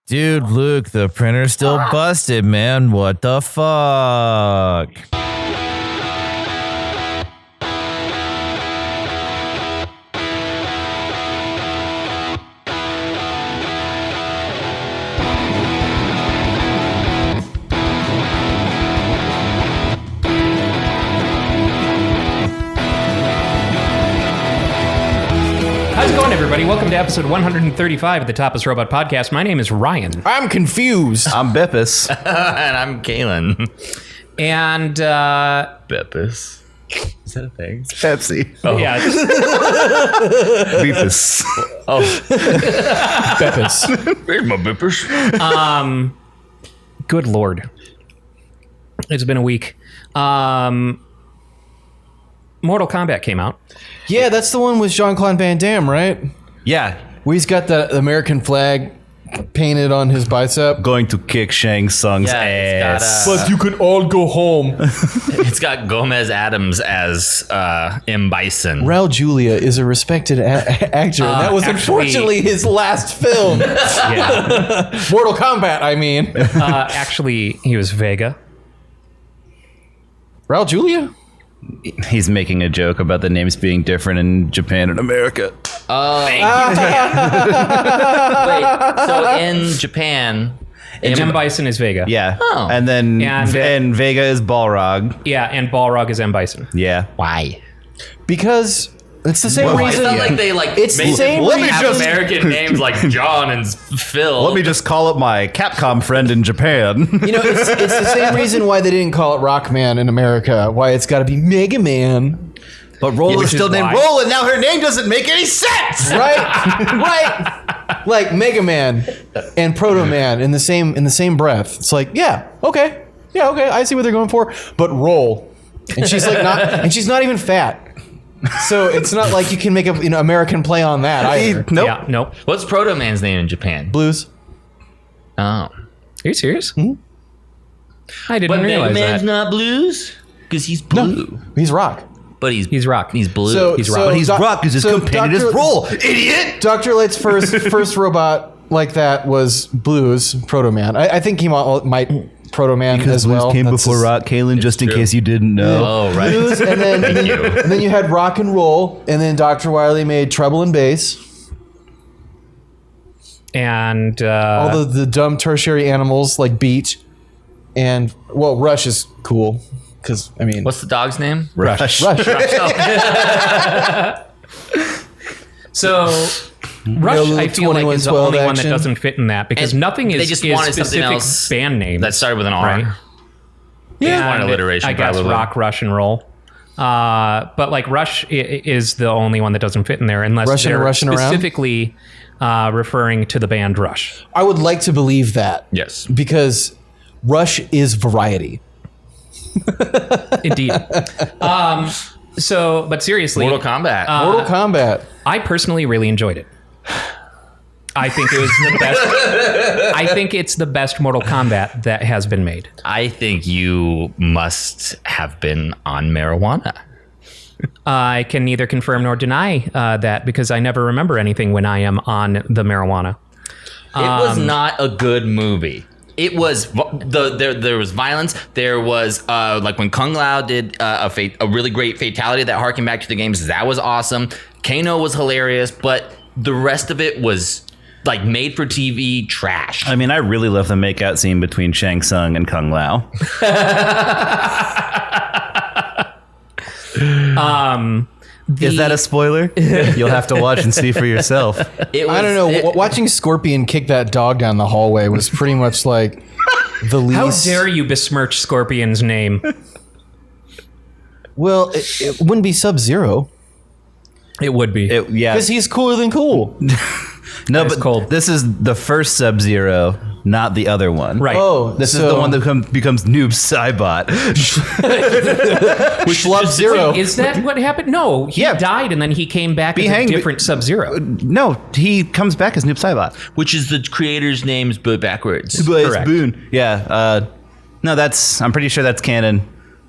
Dude, Luke, the printer's still busted, man. What the fuck? How's it going, everybody? Welcome to episode 135 of the Topless Robot podcast. My name is Ryan. I'm confused. I'm Bepis. And I'm Kalen. And, Bepis. Is that a thing? Pepsi. Oh. yeah. Bepis. Oh, Bepis. here's my Bepis. Good Lord. It's been a week. Mortal Kombat came out. Yeah, that's the one with Jean-Claude Van Damme, right? Yeah. Where he's got the American flag painted on his bicep. Going to kick Shang Tsung's ass. But you could all go home. It's got Gomez Adams as M. Bison. Raul Julia is a respected actor, and that was unfortunately his last film. Yeah. Mortal Kombat, I mean. Actually, he was Vega. Raul Julia? He's making a joke about the names being different in Japan and America. Wait, so in Japan... M. Bison is Vega. Yeah. Oh. And then And, Vega is Balrog. Yeah, and Balrog is M. Bison. Yeah. Why? Because it's the same It's reason. not like they It's the same have reason. American names like John and Phil. Let me just call up my Capcom friend in Japan. You know, it's the same reason why they didn't call it Rockman in America. Why it's got to be Mega Man. But Roll which is still is named why- Roll, and now her name doesn't make any sense. Right? Right? Like Mega Man and Proto Man in the same breath. It's like, yeah, okay. I see what they're going for. But Roll. And she's not even fat. So it's not like you can make a American play on that either. Nope. Yeah, nope. What's Proto Man's name in Japan? Blues. Oh. Are you serious? Mm-hmm. I didn't But Mega realize Man's that. not blues? Because he's blue. He's Rock. But he's Rock. He's blue. So- he's so- But he's Rock because his so companion is Dr. Roll. Idiot! Dr. Light's first robot like that was Blues, Proto Man. I think he might Proto Man as well. came That's before his- Rock, Kalen, just in true. case you didn't know. Oh, right. Blues, and then you. and then you had Rock and Roll, and then Dr. Wily made Treble and Bass. And All the dumb tertiary animals like Beach, and Rush is cool because I mean What's the dog's name? Rush. Rush. so Rush, little I feel like, is the 2112 only one that action. doesn't fit in that because And nothing they is just is wanted something specific else band name that started with an R. right? Yeah. One And alliteration, I guess probably. Rock, Rush, and Roll. But like Rush is the only one that doesn't fit in there unless Rushing they're and rushing around? specifically referring to the band Rush. I would like to believe that Yes. because Rush is variety. Indeed. But seriously, Mortal Kombat. Mortal Kombat. I personally really enjoyed it. I think it was the best. I think it's the best Mortal Kombat that has been made. I think you must have been on marijuana. I can neither confirm nor deny that because I never remember anything when I am on the marijuana. It was not a good movie. It was there was violence. There was like when Kung Lao did a really great fatality that harkened back to the games. That was awesome. Kano was hilarious, but the rest of it was like made for TV trash. I mean, I really love the makeout scene between Shang Tsung and Kung Lao. Is that a spoiler? You'll have to watch and see for yourself. It was, I don't know. Watching Scorpion kick that dog down the hallway was pretty much like the least. How dare you besmirch Scorpion's name? Well, it wouldn't be Sub-Zero It would be. Yeah. because he's cooler than cool. No, Ice but cold. this is the first Sub-Zero, not the other one. Right. Oh, This is the one that becomes Noob Saibot. Schlub-Zero. Is that what happened? No, he Yeah. died and then he came back as a hanged- different Sub-Zero. No, he comes back as Noob Saibot. which is the creator's name's but backwards. Blaze Correct. Boone. Yeah. No, I'm pretty sure that's canon.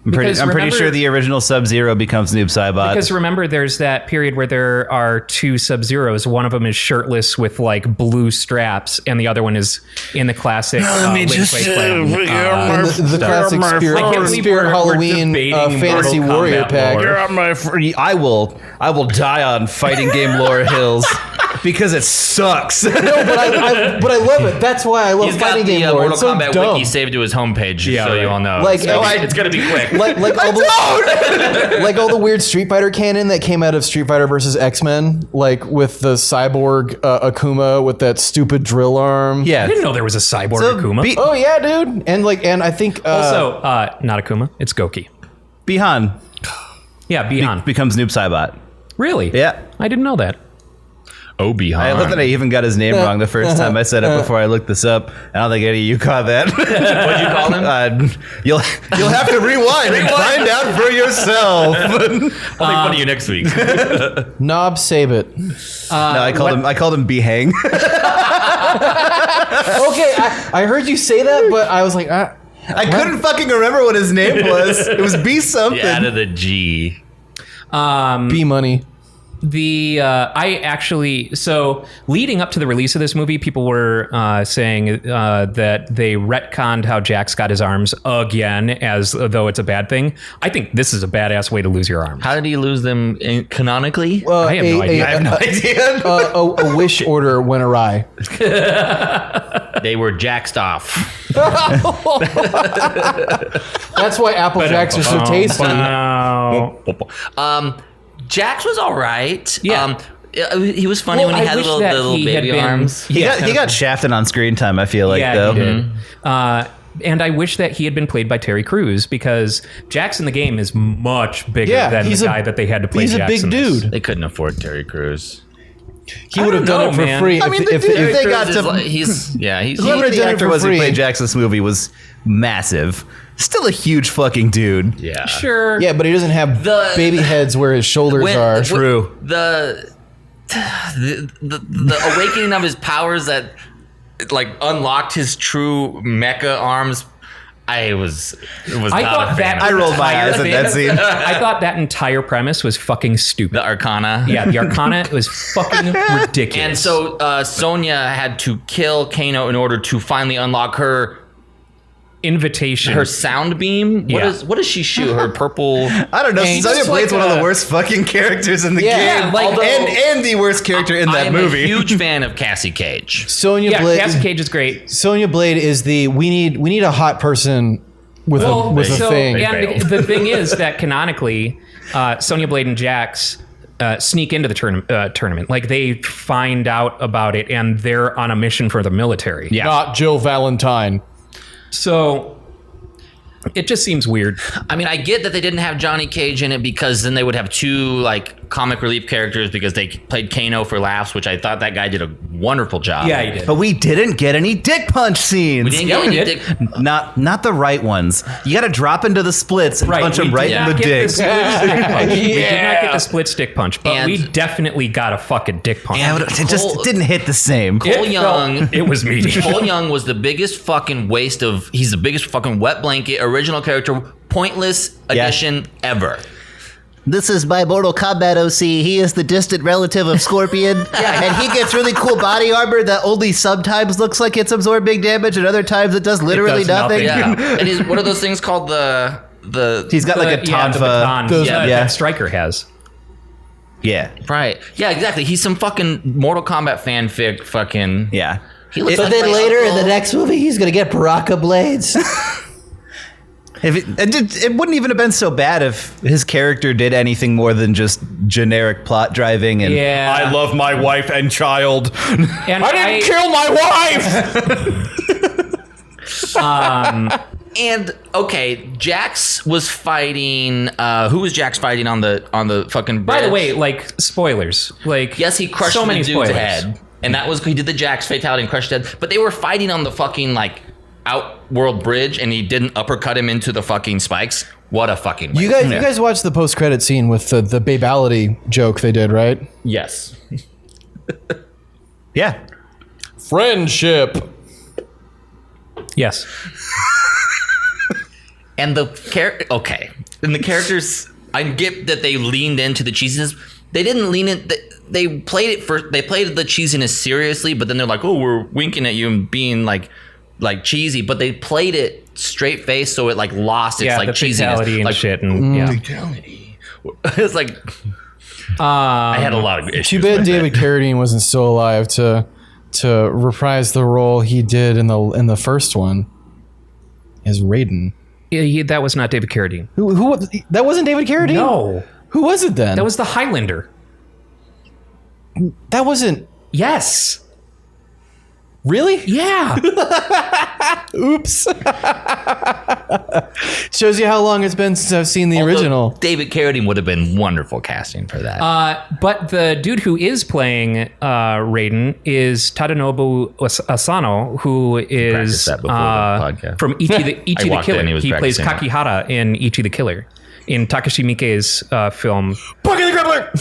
I'm pretty remember- sure the original Sub-Zero becomes Noob Saibot. Because remember, there's that period where there are two Sub-Zeros. One of them is shirtless with like blue straps, and the other one is in the classic Lin Kuei Clan, And the classic I can't believe Spirit we're Halloween debating Fantasy Mortal Warrior Kombat pack. lore. I will die on fighting game lore hills because it sucks. No, but I love it. That's why I love He's got fighting the game lore. Mortal It's so Kombat dumb. wiki saved to his homepage, Yeah, so right. you all know. Like, So I- it's gonna be quick. Like all the like all the weird Street Fighter canon that came out of Street Fighter versus X-Men, like with the cyborg Akuma with that stupid drill arm. I Yeah. didn't know there was a cyborg So Akuma. Oh yeah, dude. And I think Also, not Akuma. It's Goki. Bihan Yeah, Bihan. becomes Noob Saibot. Really? Yeah. I didn't know that. Obi-Han. I love that I even got his name wrong the first time I said it before I looked this up. I don't think any of you caught that. What'd you call him? You'll have to rewind and find out for yourself. I'll make fun of you next week. Knob Sabit. No, I called him Behang. Okay, I heard you say that, but I was like, I couldn't fucking remember what his name was. It was B something. You added a G. B money. I actually, so leading up to the release of this movie, people were saying that they retconned how Jax got his arms again, as though it's a bad thing. I think this is a badass way to lose your arms. How did he lose them canonically? I have no idea. I have no idea. A wish order went awry. They were jaxed off. That's why Apple Jacks are so tasty. Jax was all right. Yeah. He was funny Well, when he I had wish little, that little he had baby been- arms. He got shafted on screen time, I feel like, Yeah, though. he did. And I wish that he had been played by Terry Crews, because Jax in the game is much bigger Yeah, than the he's a- guy that they had to play He's a Jax big in this. dude. They couldn't afford Terry Crews. He would have done know, it for man. free. I mean, if they got Crews to... is like- he's Whoever done the it actor for was who free. played Jax in this movie was massive. Still a huge fucking dude. yeah. Sure. Yeah, but he doesn't have The- baby heads where his shoulders are. True. The awakening of his powers that like unlocked his true mecha arms. I was not thought a fan. that I rolled my entire eyes at thing- that scene. I thought that entire premise was fucking stupid. The Arcana. Yeah, the Arcana was fucking ridiculous. And so Sonya had to kill Kano in order to finally unlock her invitation. sound beam. Yeah. What does she shoot? Her purple. I don't know. And Sonya just Blade's like one of a- the worst fucking characters in the Yeah, game. like- although- and the worst character in I that am movie. a huge fan of Cassie Cage. Sonya yeah, Blade. Cassie Cage is great. Sonya Blade is the we need a hot person with a thing. And the thing is that canonically, Sonya Blade and Jax sneak into the tournament. Like, they find out about it, and they're on a mission for the military. Yeah. Not Jill Valentine. So it just seems weird. I mean, I get that they didn't have Johnny Cage in it because then they would have two like comic relief characters because they played Kano for laughs, which I thought that guy did a wonderful job. Yeah, he did. But we didn't get any dick punch scenes. We didn't Yeah, get we any did. dick. Not the right ones. You got to drop into the splits and punch we him right did in not the get dick. split stick punch. We did not Yeah. get the split stick punch, but And- we definitely got a fucking dick punch. Yeah, but it just didn't hit the same. Cole It Young. felt- it was meaty. Cole Young was the biggest fucking waste of. He's the biggest fucking wet blanket original character, pointless addition ever. This is my Mortal Kombat OC. He is the distant relative of Scorpion. And he gets really cool body armor that only sometimes looks like it's absorbing damage and other times it does literally does nothing. nothing. Yeah, and what are those things called? The He's got like a The tonfa. baton Those- that yeah. Stryker has. Yeah. right. Yeah, exactly. He's some fucking Mortal Kombat fanfic. Fucking Yeah. He looks But like then my later uncle. next movie, he's gonna get Baraka blades. If it wouldn't even have been so bad if his character did anything more than just generic plot driving and Yeah. I love my wife and child. And kill my wife. And okay, Jax was fighting. Who was Jax fighting on the fucking bridge? By the way, like, spoilers. Like, yes, he crushed so many the dude's spoilers. head, and that was he did the Jax fatality and crushed his head. But they were fighting on the fucking like outworld bridge, and he didn't uppercut him into the fucking spikes. What a fucking waste. You guys watched the post credit scene with the babality joke they did, right? Yes. Yeah. Friendship. Yes. And the characters, I get that they leaned into the cheesiness. They didn't lean in. They played the cheesiness seriously, but then they're like, "Oh, we're winking at you and being like cheesy," but they played it straight face, so it like lost its like the cheesiness, fatality and like shit, and fatality. It's like I had a lot of issues. Too bad with David it. Carradine wasn't still alive to reprise the role he did in the first one as Raiden. that was not David Carradine. Who that wasn't David Carradine? No, Who was it then? that was the Highlander. That wasn't Yes. really? Yeah. Oops. Shows you how long it's been since I've seen the Although original. David Carradine would have been wonderful casting for that. But the dude who is playing Raiden is Tadanobu Asano, who is practiced that before the podcast. from Ichi the walked Killer. in, he was He plays practicing Kakihara in Ichi the Killer in Takashi Miike's film. Bucky the Grappler!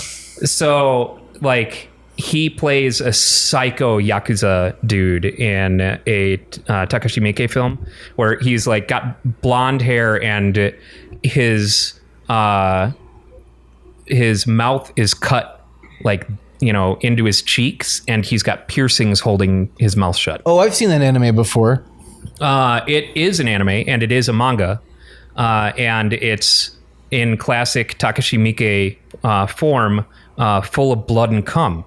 So, like, he plays a psycho Yakuza dude in a Takashi Miike film where he's like got blonde hair and his mouth is cut like, into his cheeks, and he's got piercings holding his mouth shut. Oh, I've seen that anime before. It is an anime and it is a manga, and it's in classic Takashi Miike form, full of blood and cum.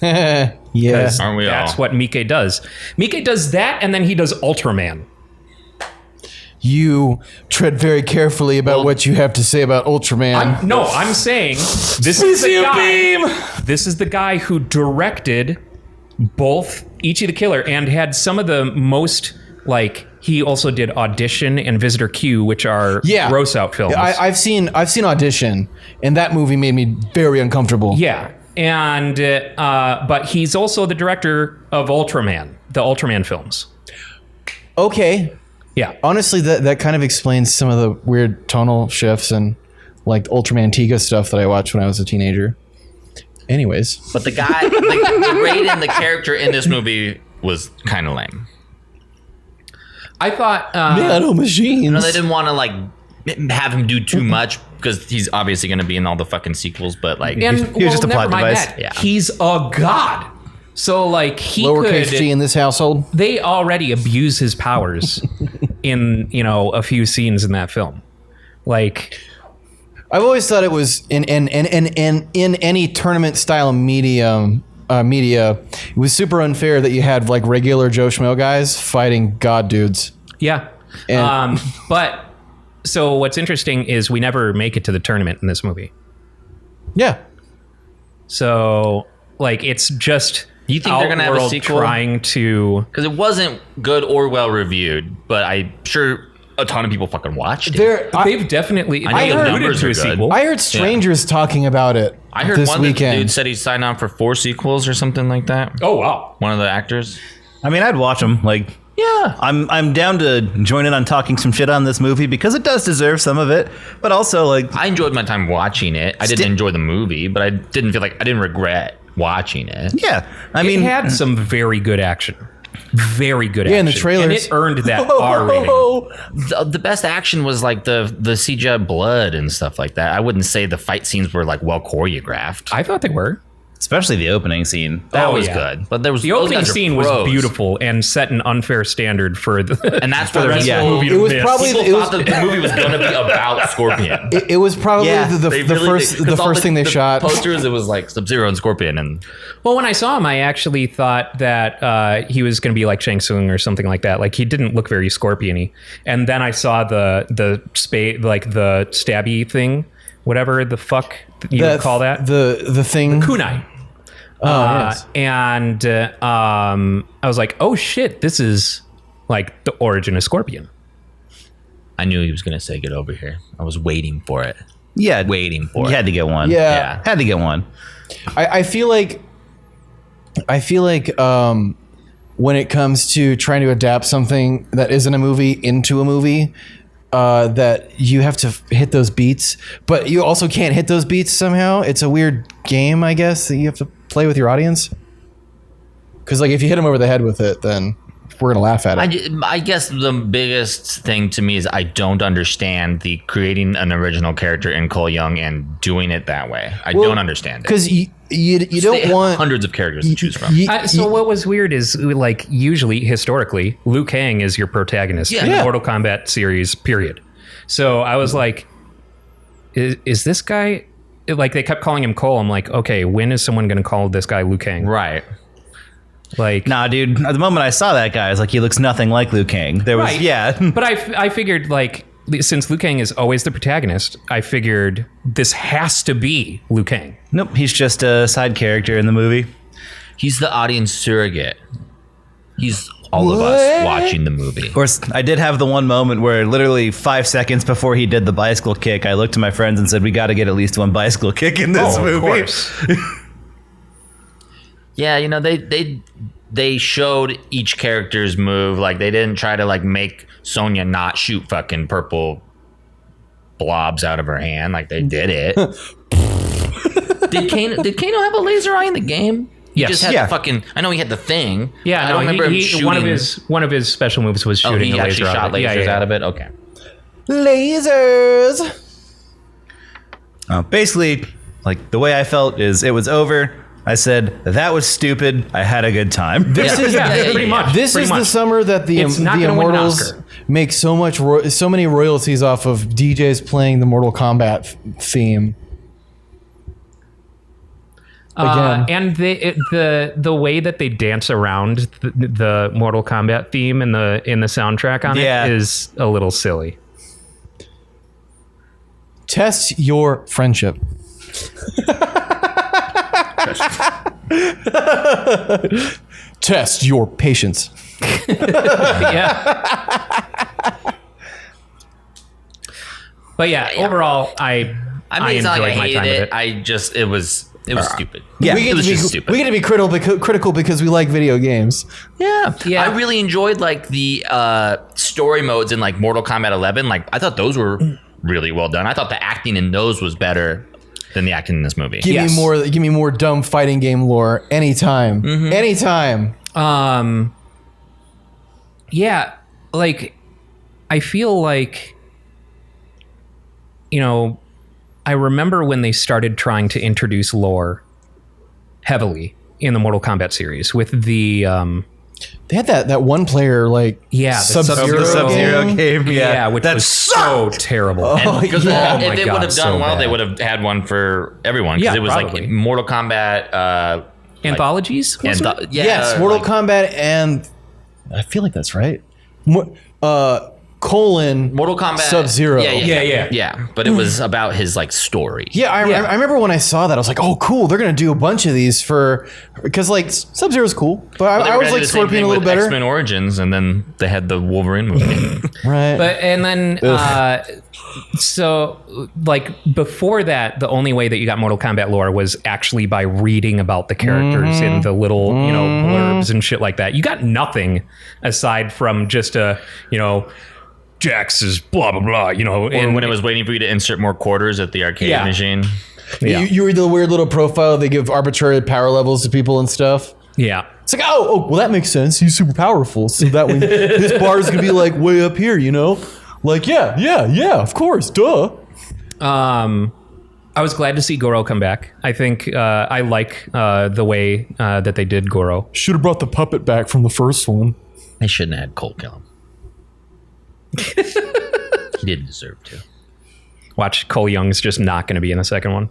Yeah. Aren't we That's all? what Miike does. Miike does that, and then he does Ultraman. You tread very carefully about what you have to say about Ultraman. I'm saying this is the guy. This is the guy who directed both Ichi the Killer and had some of the most, like, he also did Audition and Visitor Q, which are gross out films. I've seen Audition, and that movie made me very uncomfortable. Yeah. And but he's also the director of Ultraman, the Ultraman films. Okay. Yeah. Honestly, that kind of explains some of the weird tonal shifts and like Ultraman Tiga stuff that I watched when I was a teenager. Anyways. But the guy, the Raiden, the character in this movie was kind of lame. I thought Nano machines. They didn't want to like have him do too much because he's obviously going to be in all the fucking sequels. But like, and he was just a never plot mind device. that. Yeah. He's a god. So like he Lowercase could, g in this household. they already abuse his powers in a few scenes in that film. Like, I've always thought it was in any tournament style media, it was super unfair that you had like regular Joe Schmo guys fighting god dudes. yeah. And- But so what's interesting is we never make it to the tournament in this movie. Yeah. So like it's just You think they're gonna have a Outworld sequel? trying to. because it wasn't good or well reviewed, but I'm sure a ton of people fucking watched it. They've definitely I know the alluded numbers to are a good. sequel. I heard strangers talking about it I heard this one that the weekend. dude said he signed on for 4 sequels or something like that. Oh wow. One of the actors. I mean, I'd watch them. Like, yeah, I'm down to join in on talking some shit on this movie because it does deserve some of it. But also, like, I enjoyed my time watching it. I didn't enjoy the movie, but I didn't feel like I didn't regret watching it. yeah, I It mean, had some very good action. Very good action. in the trailers. And it earned that R rating. The best action was like the CGI blood and stuff like that. I wouldn't say the fight scenes were like well choreographed. I thought they were. especially the opening scene. That Oh, was yeah. good, but there was The those opening guys are scene was pros. beautiful and set an unfair standard for the and that's for what the rest of the people- movie. It to was miss. probably- People it was- thought that the movie was going to be about Scorpion. It was probably Yeah, the They first really did, 'cause all thing they the shot. Posters, it was like Sub-Zero and Scorpion, and Well, when I saw him, I actually thought that he was going to be like Shang Tsung or something like that. Like he didn't look very scorpion-y. And then I saw the stabby thing, whatever the fuck you would call that. The thing. Kunai. yes. And I was like, oh shit, this is like the origin of Scorpion. I knew he was going to say, "Get over here." I was waiting for it. Yeah, Waiting for you it. had to get one. Yeah. had to get one. I feel like when it comes to trying to adapt something that isn't a movie into a movie, that you have to hit those beats, but you also can't hit those beats somehow. It's a weird game, I guess, that you have to play with your audience. Because like if you hit them over the head with it, then we're gonna laugh at it. I guess the biggest thing to me is I don't understand the creating an original character in Cole Young and doing it that way. I don't understand it. Because you They don't have want hundreds of characters to choose from. So what was weird is like usually historically Liu Kang is your protagonist in the Mortal Kombat series, period. So I was like, is this guy, like they kept calling him Cole. I'm like, okay, when is someone going to call this guy Liu Kang? Right. Like, Nah, dude. At the moment I saw that guy, I was like, he looks nothing like Liu Kang. There was, right. But I figured like, since Liu Kang is always the protagonist, I figured this has to be Liu Kang. Nope, he's just a side character in the movie. He's the audience surrogate. He's all of us watching the movie. Of course, I did have the one moment where literally 5 seconds before he did the bicycle kick, I looked to my friends and said, we got to get at least one bicycle kick in this movie. Of course. Yeah, you know, they showed each character's move. Like they didn't try to like make Sonya not shoot fucking purple blobs out of her hand. Like they did it. Did Kano have a laser eye in the game? He Yes. just had Yeah. the fucking. I know he had the thing. Yeah, I don't remember him shooting. one of his special moves was shooting he a actually laser shot out of it. lasers out of it. Okay. lasers. Basically, like the way I felt is it was over. I said, that was stupid. I had a good time. This is pretty much. This pretty is much. the summer that the It's not the gonna win an Immortals Oscar. make so many royalties off of DJs playing the Mortal Kombat theme. Again. And the way that they dance around the Mortal Kombat theme in the soundtrack on Yeah. it is a little silly. Test your friendship. Test your patience. Yeah. But yeah, overall, I mean, it's not like enjoyed I my hated time with it. it was stupid. Yeah, we it was just stupid. We get to be critical because we like video games. Yeah. Yeah. I really enjoyed like the story modes in like Mortal Kombat 11. Like I thought those were really well done. I thought the acting in those was better than the acting in this movie. Give me more dumb fighting game lore anytime. Anytime. Yeah, like I feel like, you know, I remember when they started trying to introduce lore heavily in the Mortal Kombat series with the They had that one player like the Sub-Zero Sub-Zero game. yeah, which was so terrible. And because yeah. if my they God, would have done so well, they bad. would have had one for everyone. Because Yeah, it was probably. like Mortal Kombat. Anthologies? wasn't it? yes, Mortal Kombat and I feel like that's right. Colon Mortal Kombat Sub-Zero. Yeah. But it was about his like story. Yeah, I remember when I saw that, I was like, "Oh, cool! They're gonna do a bunch of these because like Sub-Zero's cool, but They I were was gonna like do the same Scorpion thing a little with better, X-Men Origins, and then they had the Wolverine movie. right? But and then so like before that, the only way that you got Mortal Kombat lore was actually by reading about the characters in the little blurbs and shit like that. You got nothing aside from just Jax is blah blah blah, Or when it was waiting for you to insert more quarters at the arcade Yeah. machine. Yeah. You read the weird little profile. They give arbitrary power levels to people and stuff. Yeah. It's like, well, that makes sense. He's super powerful, so that way his bar is gonna be like way up here, Like, yeah, of course, duh. I was glad to see Goro come back. I think I like the way that they did Goro. Should have brought the puppet back from the first one. They shouldn't have had Cole kill him. He didn't deserve to. Watch, Cole Young's just not going to be in the second one.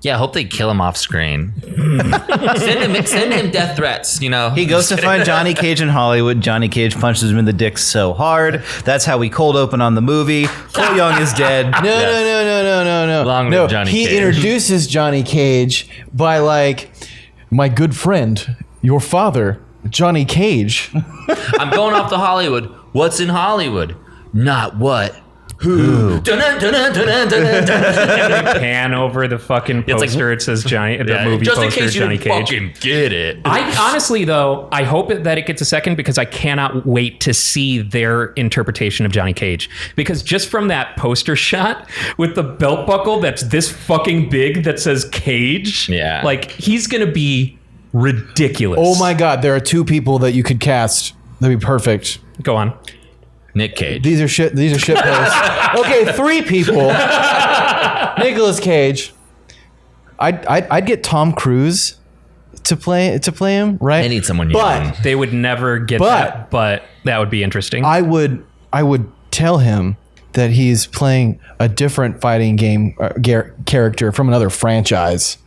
Yeah, I hope they kill him off screen. send him death threats, He goes to find Johnny Cage in Hollywood. Johnny Cage punches him in the dick so hard. That's how we cold open on the movie. Cole Young is dead. No. Long live Johnny He Cage. introduces Johnny Cage by like, my good friend, your father, Johnny Cage. I'm going off to Hollywood. What's in Hollywood? Not what. Who? Pan over the fucking It's like- poster. It says Johnny. The movie just in poster, case you Johnny didn't Cage. fucking get it. I honestly, though, I hope that it gets a second because I cannot wait to see their interpretation of Johnny Cage. Because just from that poster shot with the belt buckle that's this fucking big that says Cage, Yeah. like he's gonna be ridiculous. Oh my God, there are two people that you could cast That'd be perfect. Go on. Nick Cage. These are shit posts. Okay, 3 people. Nicolas Cage. I'd get Tom Cruise to play him, right? They need someone young. But They would never get that, but that would be interesting. I would tell him that he's playing a different fighting game character from another franchise.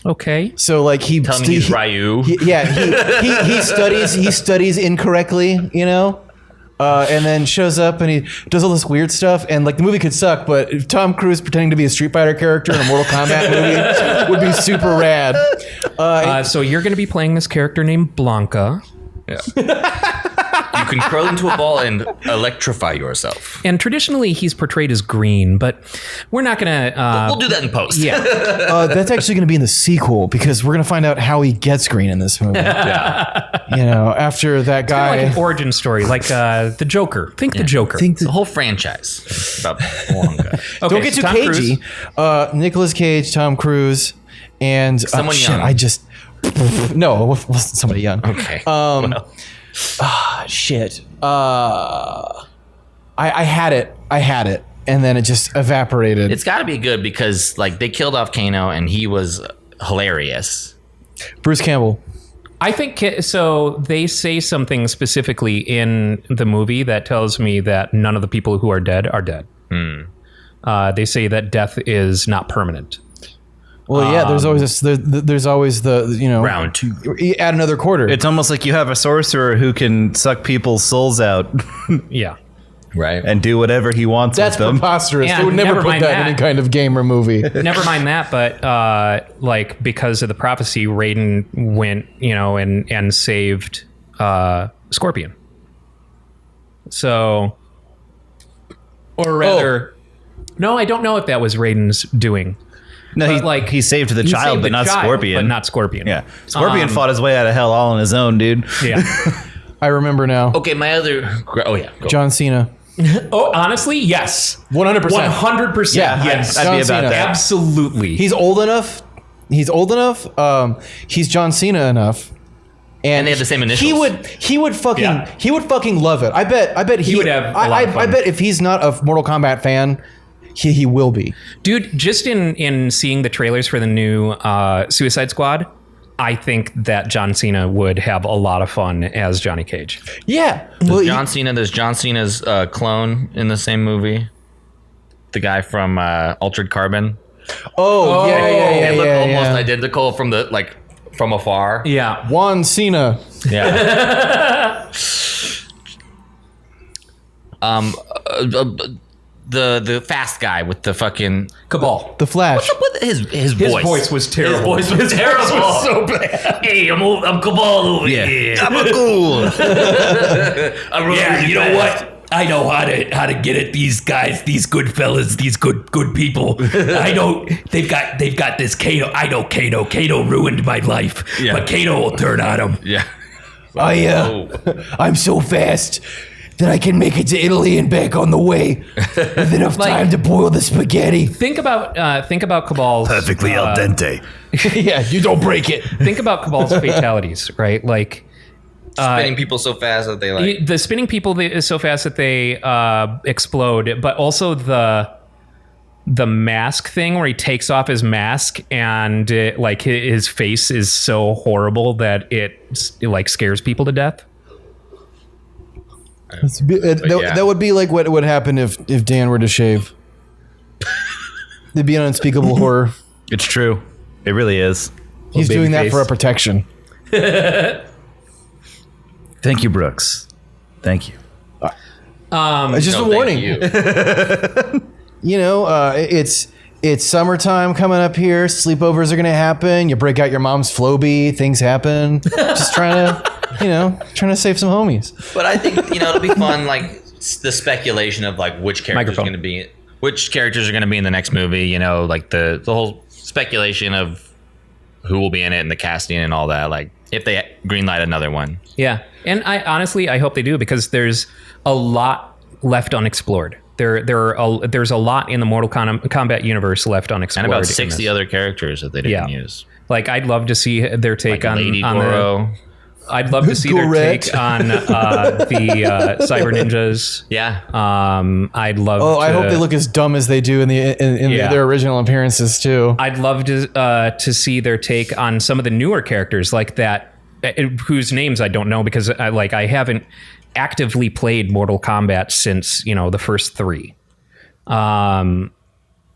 Okay. So like Tell me he's Ryu. he studies incorrectly, and then shows up and he does all this weird stuff. And like the movie could suck, but if Tom Cruise pretending to be a Street Fighter character in a Mortal Kombat movie would be super rad. So you're going to be playing this character named Blanca. You can curl into a ball and electrify yourself. And traditionally, he's portrayed as green, but we're not going to... We'll do that in post. yeah. That's actually going to be in the sequel because we're going to find out how he gets green in this movie. After that guy. Like an origin story, like the Joker. Think the Joker. The whole franchise is about Blanca. Okay, Don't get too Tom cagey. Cruise. Nicolas Cage, Tom Cruise, and Someone young. No, it wasn't somebody young. Okay. Shit. I had it, and then it just evaporated. It's got to be good because like they killed off Kano and he was hilarious. Bruce Campbell. I think so. They say something specifically in the movie that tells me that none of the people who are dead are dead. They say that death is not permanent. Well, yeah. There's always there's always the Round 2. Add another quarter. It's almost like you have a sorcerer who can suck people's souls out Yeah. Right. and do whatever he wants That's with them. preposterous. Yeah, They would never never put mind that in that. any kind of game or movie. Never mind that, but like because of the prophecy, Raiden went, and saved Scorpion. So, or rather, no, I don't know if that was Raiden's doing. No, But, he saved the he child, saved but the not child, Scorpion. But not Scorpion. Yeah, Scorpion fought his way out of hell all on his own, dude. Yeah. I remember now. Okay, my other. Oh yeah. Go. John Cena. Oh, honestly, yes. 100%. 100%. Yeah, Yes. I'd be John about Cena. that. Absolutely. He's old enough. He's John Cena enough. And they have the same initials. He would fucking love it. I bet he would have a lot of I fun. bet if he's not a Mortal Kombat fan, he will be. Dude, just in seeing the trailers for the new Suicide Squad, I think that John Cena would have a lot of fun as Johnny Cage. Yeah. Well, John Cena. There's John Cena's clone in the same movie. The guy from Altered Carbon. oh, yeah. They look almost yeah. identical from from afar. Yeah. Juan Cena. Yeah. The fast guy with the fucking Cabal. The Flash. what his His voice. voice was terrible. His voice was terrible. so bad. Hey, I'm Cabal over here. I'm a ghoul. Yeah, You know what? I know how to get at these guys, these good fellas, these good people. I know they've got this Kano. I know Kano. Kano ruined my life, Yeah. but Kano will turn on him. Yeah. I'm so fast that I can make it to Italy and back on the way with enough time to boil the spaghetti. Think about Cabal's Perfectly al dente. Yeah, you don't break it. think about Cabal's fatalities, right? Like Spinning people so fast that they like. the spinning people is so fast that they explode, but also the mask thing where he takes off his mask and his face is so horrible that it like scares people to death. That would be like what would happen if Dan were to shave. It'd be an unspeakable horror. It's true. It really is. He's baby doing that face. for a protection. Thank you, Brooks. Thank you. It's just No, a thank warning. you. It's summertime coming up here. Sleepovers are going to happen. You break out your mom's Flowbee. Things happen. Just trying to save some homies. But I think it'll be fun, like the speculation of like which characters are Microphone. going to be in the next movie. Like the whole speculation of who will be in it and the casting and all that. Like if they greenlight another one. Yeah, and I hope they do because there's a lot left unexplored. There's a lot in the Mortal Kombat universe left unexplored. And about in 60 this. other characters that they didn't Yeah. use. Like I'd love to see their take Like on Lady on Goro. I'd love to see their Correct. take on the Cyber Ninjas. Yeah. I'd love. Oh, to, I hope they look as dumb as they do in Yeah. their original appearances too. I'd love to see their take on some of the newer characters like that, whose names I don't know because I haven't actively played Mortal Kombat since the first 3.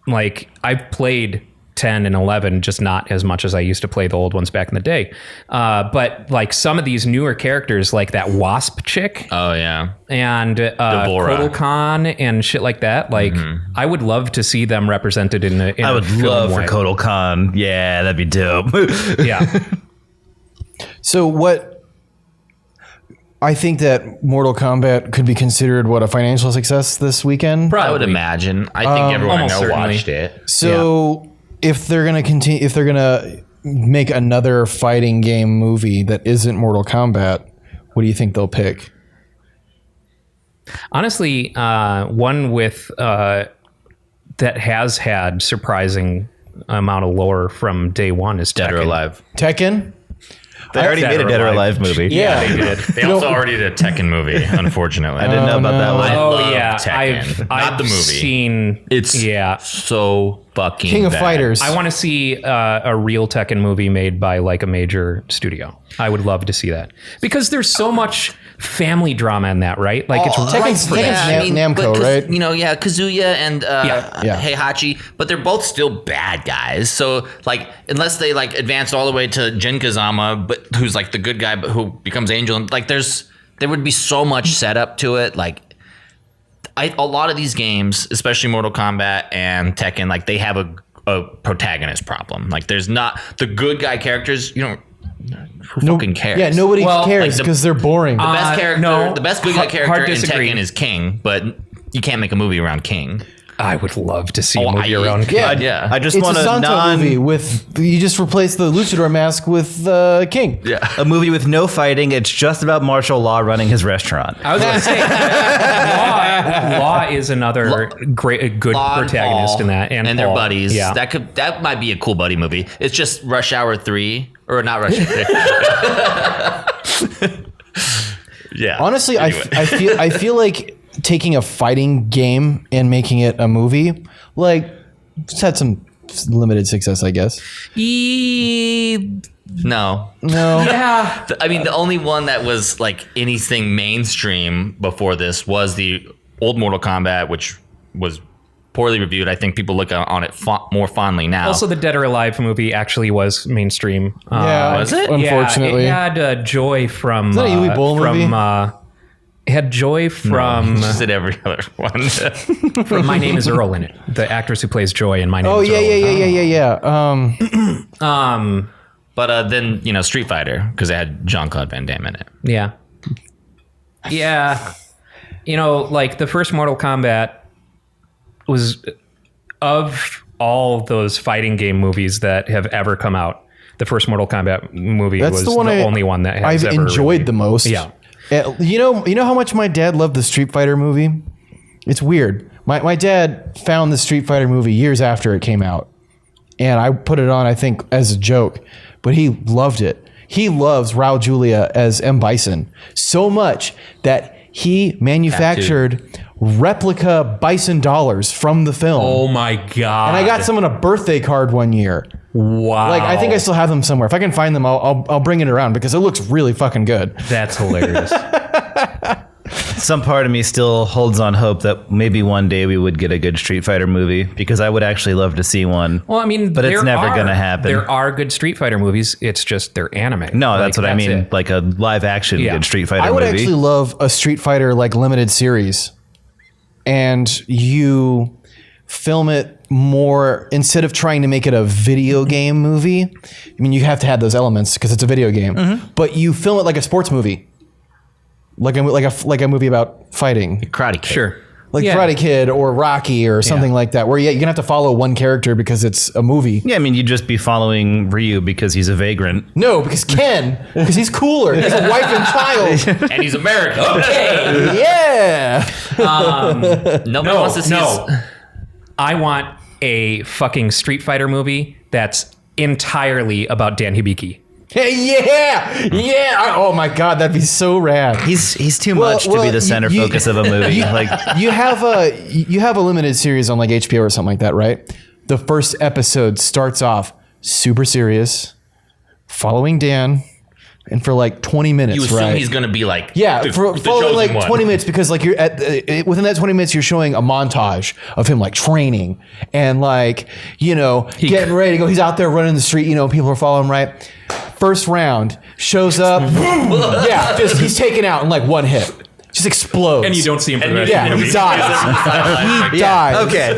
I've played 10 and 11, just not as much as I used to play the old ones back in the day. But like some of these newer characters, like that Wasp chick Oh yeah. and Devorah. Kotal Khan and shit like that. Like I would love to see them represented in a I would film love way. for Kotal Khan. Yeah, that'd be dope. Yeah. So what? I think that Mortal Kombat could be considered a financial success this weekend. I would imagine. I think everyone I almost know certainly. watched it. So if they're gonna continue, if they're gonna make another fighting game movie that isn't Mortal Kombat, what do you think they'll pick? Honestly, one with that has had surprising amount of lore from day one is Dead or Tekken. Alive. Tekken? They already made a Dead or Alive movie. Yeah. They did. They also already did a Tekken movie, unfortunately. I didn't know about that one. I Oh love yeah, Tekken. I've Not the movie. seen. It's so fucking King of bad. Fighters. I want to see a real Tekken movie made by like a major studio. I would love to see that because there's so much family drama in that, right? Like it's right Tekken's- for Tekken's that. Namco, right? Kazuya and Yeah. Heihachi, but they're both still bad guys. So like, unless they like advance all the way to Jin Kazama, but who's like the good guy, but who becomes Angel, and like there would be so much setup to it. Like, a lot of these games, especially Mortal Kombat and Tekken, like they have a protagonist problem. Like, there's not the good guy characters. Who fucking cares? Yeah, nobody Well, cares like the- because they're boring. The best character, no. the best good guy Hard character in disagree. Tekken is King, but you can't make a movie around King. I would love to see Oh, a movie I- around. yeah. Yeah. I just It's want a a Santo movie with you just replace the luchador mask with King. Yeah. a movie with no fighting. It's just about martial law running his restaurant. I was going to say, Law is another good Law and protagonist Paul in that, and their Paul. buddies. Yeah, That might be a cool buddy movie. It's just Rush Hour 3 or not Rush Hour 3. Yeah. Honestly, Anyway. I feel like taking a fighting game and making it a movie, like, it's had some limited success, I guess. No. No. yeah. I mean, the only one that was like anything mainstream before this was the old Mortal Kombat, which was poorly reviewed. I think people look on it more fondly now. Also, the Dead or Alive movie actually was mainstream. Yeah, was it? Unfortunately. Yeah, it had Joy from. that a Yui Bowl movie? It had Joy from, just did every other one. from My Name Is Earl in it. The actress who plays Joy in My Name Oh Is yeah, Earl. yeah. But then, Street Fighter, because it had Jean-Claude Van Damme in it. Yeah. Yeah. Like the first Mortal Kombat was, of all those fighting game movies that have ever come out, the first Mortal Kombat movie That's was the the, one only one that has I've ever enjoyed really- the most. Yeah. You know how much my dad loved the Street Fighter movie? It's weird. My dad found the Street Fighter movie years after it came out. And I put it on, I think, as a joke. But he loved it. He loves Raul Julia as M. Bison so much that he manufactured replica Bison dollars from the film. Oh my god! And I got someone a birthday card one year. Wow. Like, I think I still have them somewhere. If I can find them, I'll bring it around because it looks really fucking good. That's hilarious. Some part of me still holds on hope that maybe one day we would get a good Street Fighter movie because I would actually love to see one. Well, I mean, But it's there never are- gonna happen. There are good Street Fighter movies. It's just they're anime. No, that's what I mean. it. Like a live action Yeah. good Street Fighter I would movie. actually love a Street Fighter like limited series, and you film it more instead of trying to make it a video game movie. I mean, you have to have those elements because it's a video game, but you film it like a sports movie, like a movie about fighting, Karate Kid. Sure. like Yeah. Karate Kid or Rocky or something like that. Where you're gonna have to follow one character because it's a movie. Yeah, I mean, you'd just be following Ryu because he's a vagrant. No, because because he's cooler. He has a wife and child. And he's American. Okay. Yeah. Nobody wants to see no. his- I want a fucking Street Fighter movie that's entirely about Dan Hibiki. Yeah. Oh my God, that'd be so rad. He's too much to be the center focus of a movie. Like You have a limited series on like HBO or something like that, right? The first episode starts off super serious, following Dan, and for like 20 minutes, You assume right? he's gonna be like for the following like chosen one. 20 minutes because like you're within that 20 minutes you're showing a montage of him like training and like getting ready to go. He's out there running the street. People are following him, right? First round shows up, he's taken out in like one hit. Just explodes. And you don't see him for the rest Yeah, of the he movie. dies. He dies. okay.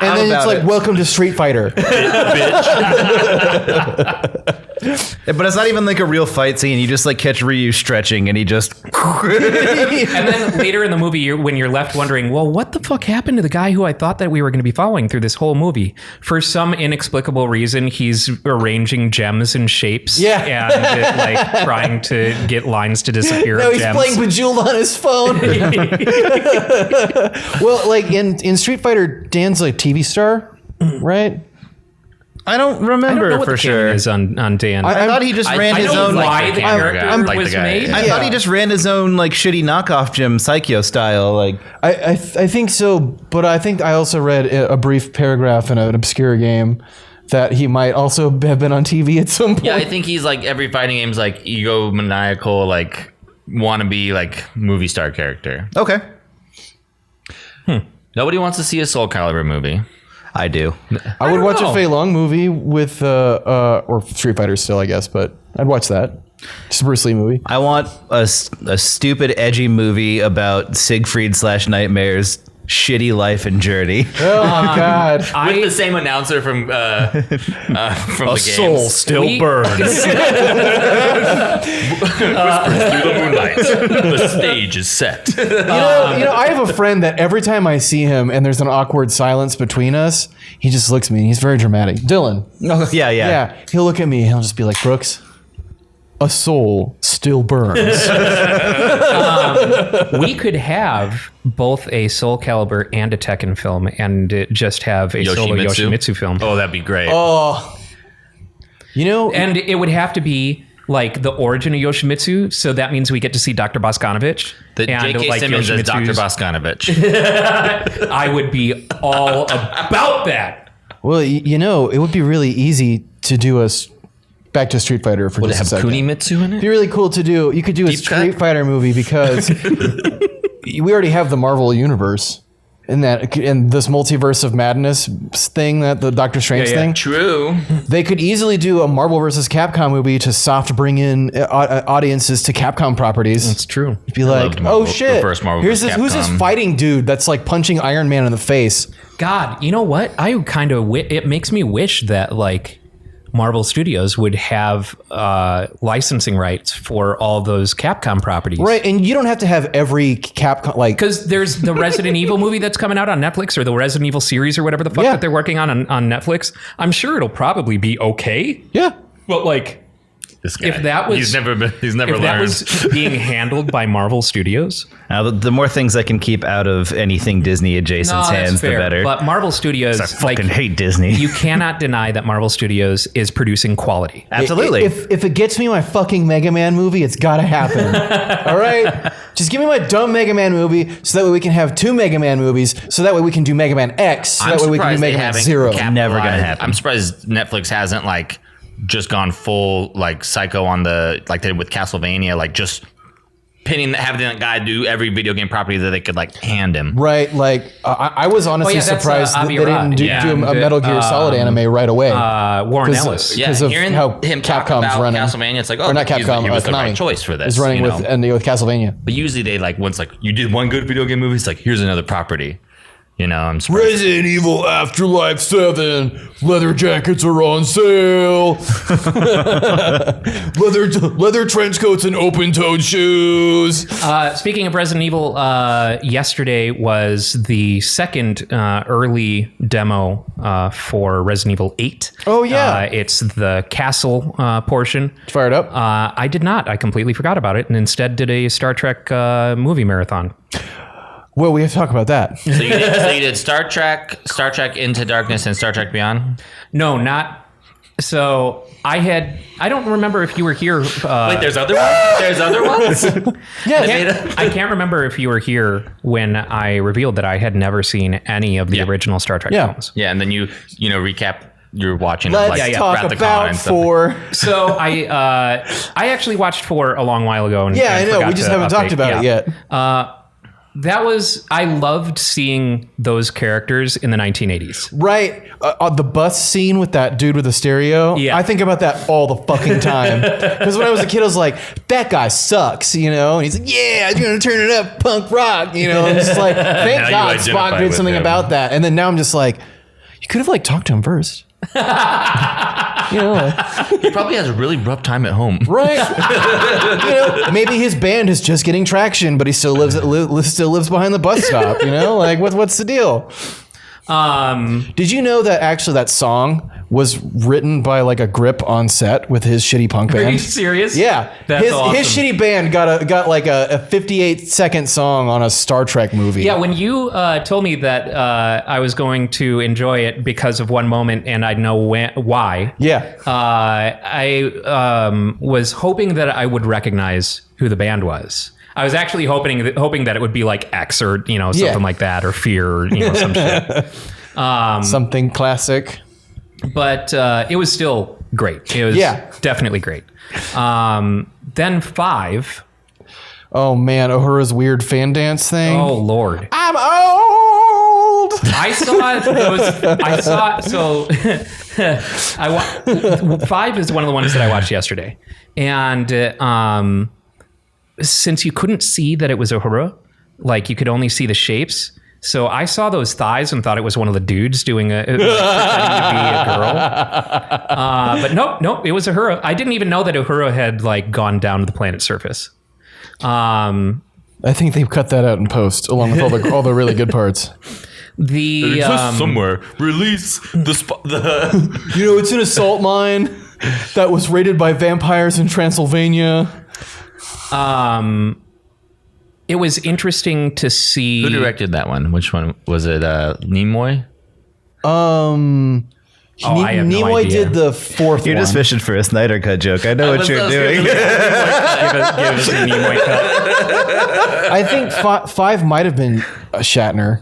And then it's about like, it? welcome to Street Fighter. But it's not even like a real fight scene. You just like catch Ryu stretching and he just And then later in the movie, when you're left wondering, well, what the fuck happened to the guy who I thought that we were going to be following through this whole movie? For some inexplicable reason, he's arranging gems and shapes. Yeah. And like trying to get lines to disappear. No, of he's gems. playing Bejeweled on his phone. Well, like in Street Fighter, Dan's a TV star, right? I don't remember I don't know what for the sure. canon is on Dan. I thought he just ran I his know own. why the camera character guy. Like the was guy. made. I thought he just ran his own like shitty knockoff gym, Psycho style. Like I think so, but I think I also read a brief paragraph in an obscure game that he might also have been on TV at some point. Yeah, I think he's like every fighting game's like egomaniacal, like wannabe like movie star character. okay, Nobody wants to see a Soul Calibur movie. I do. I would don't watch know. a Fei Long movie with or Street Fighter still, I guess, but I'd watch that. Just a Bruce Lee movie. I want a stupid edgy movie about Siegfried / Nightmare's shitty life and journey. Oh my God. With the same announcer from the games. still We- burns. Through the moonlight. The stage is set. You know, I have a friend that every time I see him and there's an awkward silence between us, he just looks at me and he's very dramatic. Dylan. yeah. Yeah. He'll look at me and he'll just be like, Brooks, a soul still burns. We could have both a Soul Calibur and a Tekken film, and just have a solo Yoshimitsu film. Oh, that'd be great. You know, And it would have to be like the origin of Yoshimitsu, so that means we get to see Dr. Bosconovich. The and J.K. like Simmons as Dr. Yoshimitsu's- Bosconovich. I would be all about that. well, you know, it would be really easy to do back to Street Fighter for Would it just a have second. Kunimitsu in It'd it? be really cool to do. You could do a Deep cut? Street Fighter movie because we already have the Marvel universe in this multiverse of madness thing, that the Doctor Strange Yeah, yeah. thing. True. They could easily do a Marvel versus Capcom movie to soft bring in audiences to Capcom properties. It's true. Be like, loved Marvel- oh shit! the first Marvel Here's vs. who's this Capcom. fighting dude that's like punching Iron Man in the face? God, you know what? I kind of it makes me wish that like Marvel Studios would have licensing rights for all those Capcom properties. Right, and you don't have to have every Capcom like. Because there's the Resident Evil movie that's coming out on Netflix, or the Resident Evil series, or whatever the fuck Yeah. that they're working on Netflix. I'm sure it'll probably be okay. Yeah. But like, This guy. If that was- he's never if learned. that was being handled by Marvel Studios, Now, the more things I can keep out of anything Disney adjacent's hands, the better. But Marvel Studios, I fucking hate Disney. You cannot deny that Marvel Studios is producing quality. Absolutely. If it gets me my fucking Mega Man movie, it's gotta happen. All right? Just give me my dumb Mega Man movie so that way we can have 2 Mega Man movies, so that way we can do Mega Man X, so I'm that way we can do surprised they Mega Man haven't 0. capitalized. Never gonna happen. I'm surprised Netflix hasn't like just gone full like psycho on the like they did with Castlevania, like just having that guy do every video game property that they could like hand him. Right, like I was honestly that's, surprised that they Avi didn't Arad. do Yeah. a Metal Gear Solid anime right away. Warren 'Cause- Ellis. Yeah, because of hearing how him talk Capcom's about running. Castlevania, it's like, oh, or not Capcom, he was the Konami right choice for this. is running you with know? with Castlevania. But usually they like once like you did one good video game movie, it's like here's another property. You know, I'm surprised. Resident Evil Afterlife 7. Leather jackets are on sale. leather trench coats and open-toed shoes. Speaking of Resident Evil, yesterday was the second early demo for Resident Evil 8. Oh, yeah. It's the castle portion. Fired up. I did not. I completely forgot about it and instead did a Star Trek movie marathon. Well, we have to talk about that. So you did Star Trek Into Darkness, and Star Trek Beyond. No, not So I don't remember if you were here. Wait, there's other ones? There's other ones? I can't remember if you were here when I revealed that I had never seen any of the original Star Trek films. Yeah, and then you recap you're watching. Let's talk about 4. So I actually watched 4 a long while ago. And I know. We just haven't talked about it yet. I loved seeing those characters in the 1980s. Right. The bus scene with that dude with the stereo. Yeah. I think about that all the fucking time. Because when I was a kid, I was like, that guy sucks, And he's like, yeah, you're going to turn it up, punk rock, I'm just like, thank Now God you Spock identify did with something him. about that. And then now I'm just like, you could have talked to him first. He probably has a really rough time at home. Right. Maybe his band is just getting traction, but he still lives behind the bus stop. What's the deal? Did you know that actually that song was written by a grip on set with his shitty punk band? Are you serious? Yeah, That's awesome. His shitty band got a 58-second song on a Star Trek movie. Yeah, when you told me that I was going to enjoy it because of one moment and I'd know why. Yeah. I was hoping that I would recognize who the band was. I was actually hoping that it would be like X or something like that, or Fear, or some shit. Something classic. But it was still great. It was definitely great. Then 5. Oh man, Uhura's weird fan dance thing. Oh Lord. I'm old. I saw so 5 is one of the ones that I watched yesterday. And since you couldn't see that it was Uhura, you could only see the shapes. So I saw those thighs and thought it was one of the dudes doing pretending to be a girl. But nope, it was Uhura. I didn't even know that Uhura had gone down to the planet's surface. I think they've cut that out in post, along with all the really good parts. The somewhere. Release the it's an assault mine that was raided by vampires in Transylvania. It was interesting to see. Who directed that one? Which one was it? Nimoy? I have no Nimoy idea. did the 4th You're one. just fishing for a Snyder Cut joke. I know what you're doing. give us a Nimoy cut. I think 5 might have been Shatner.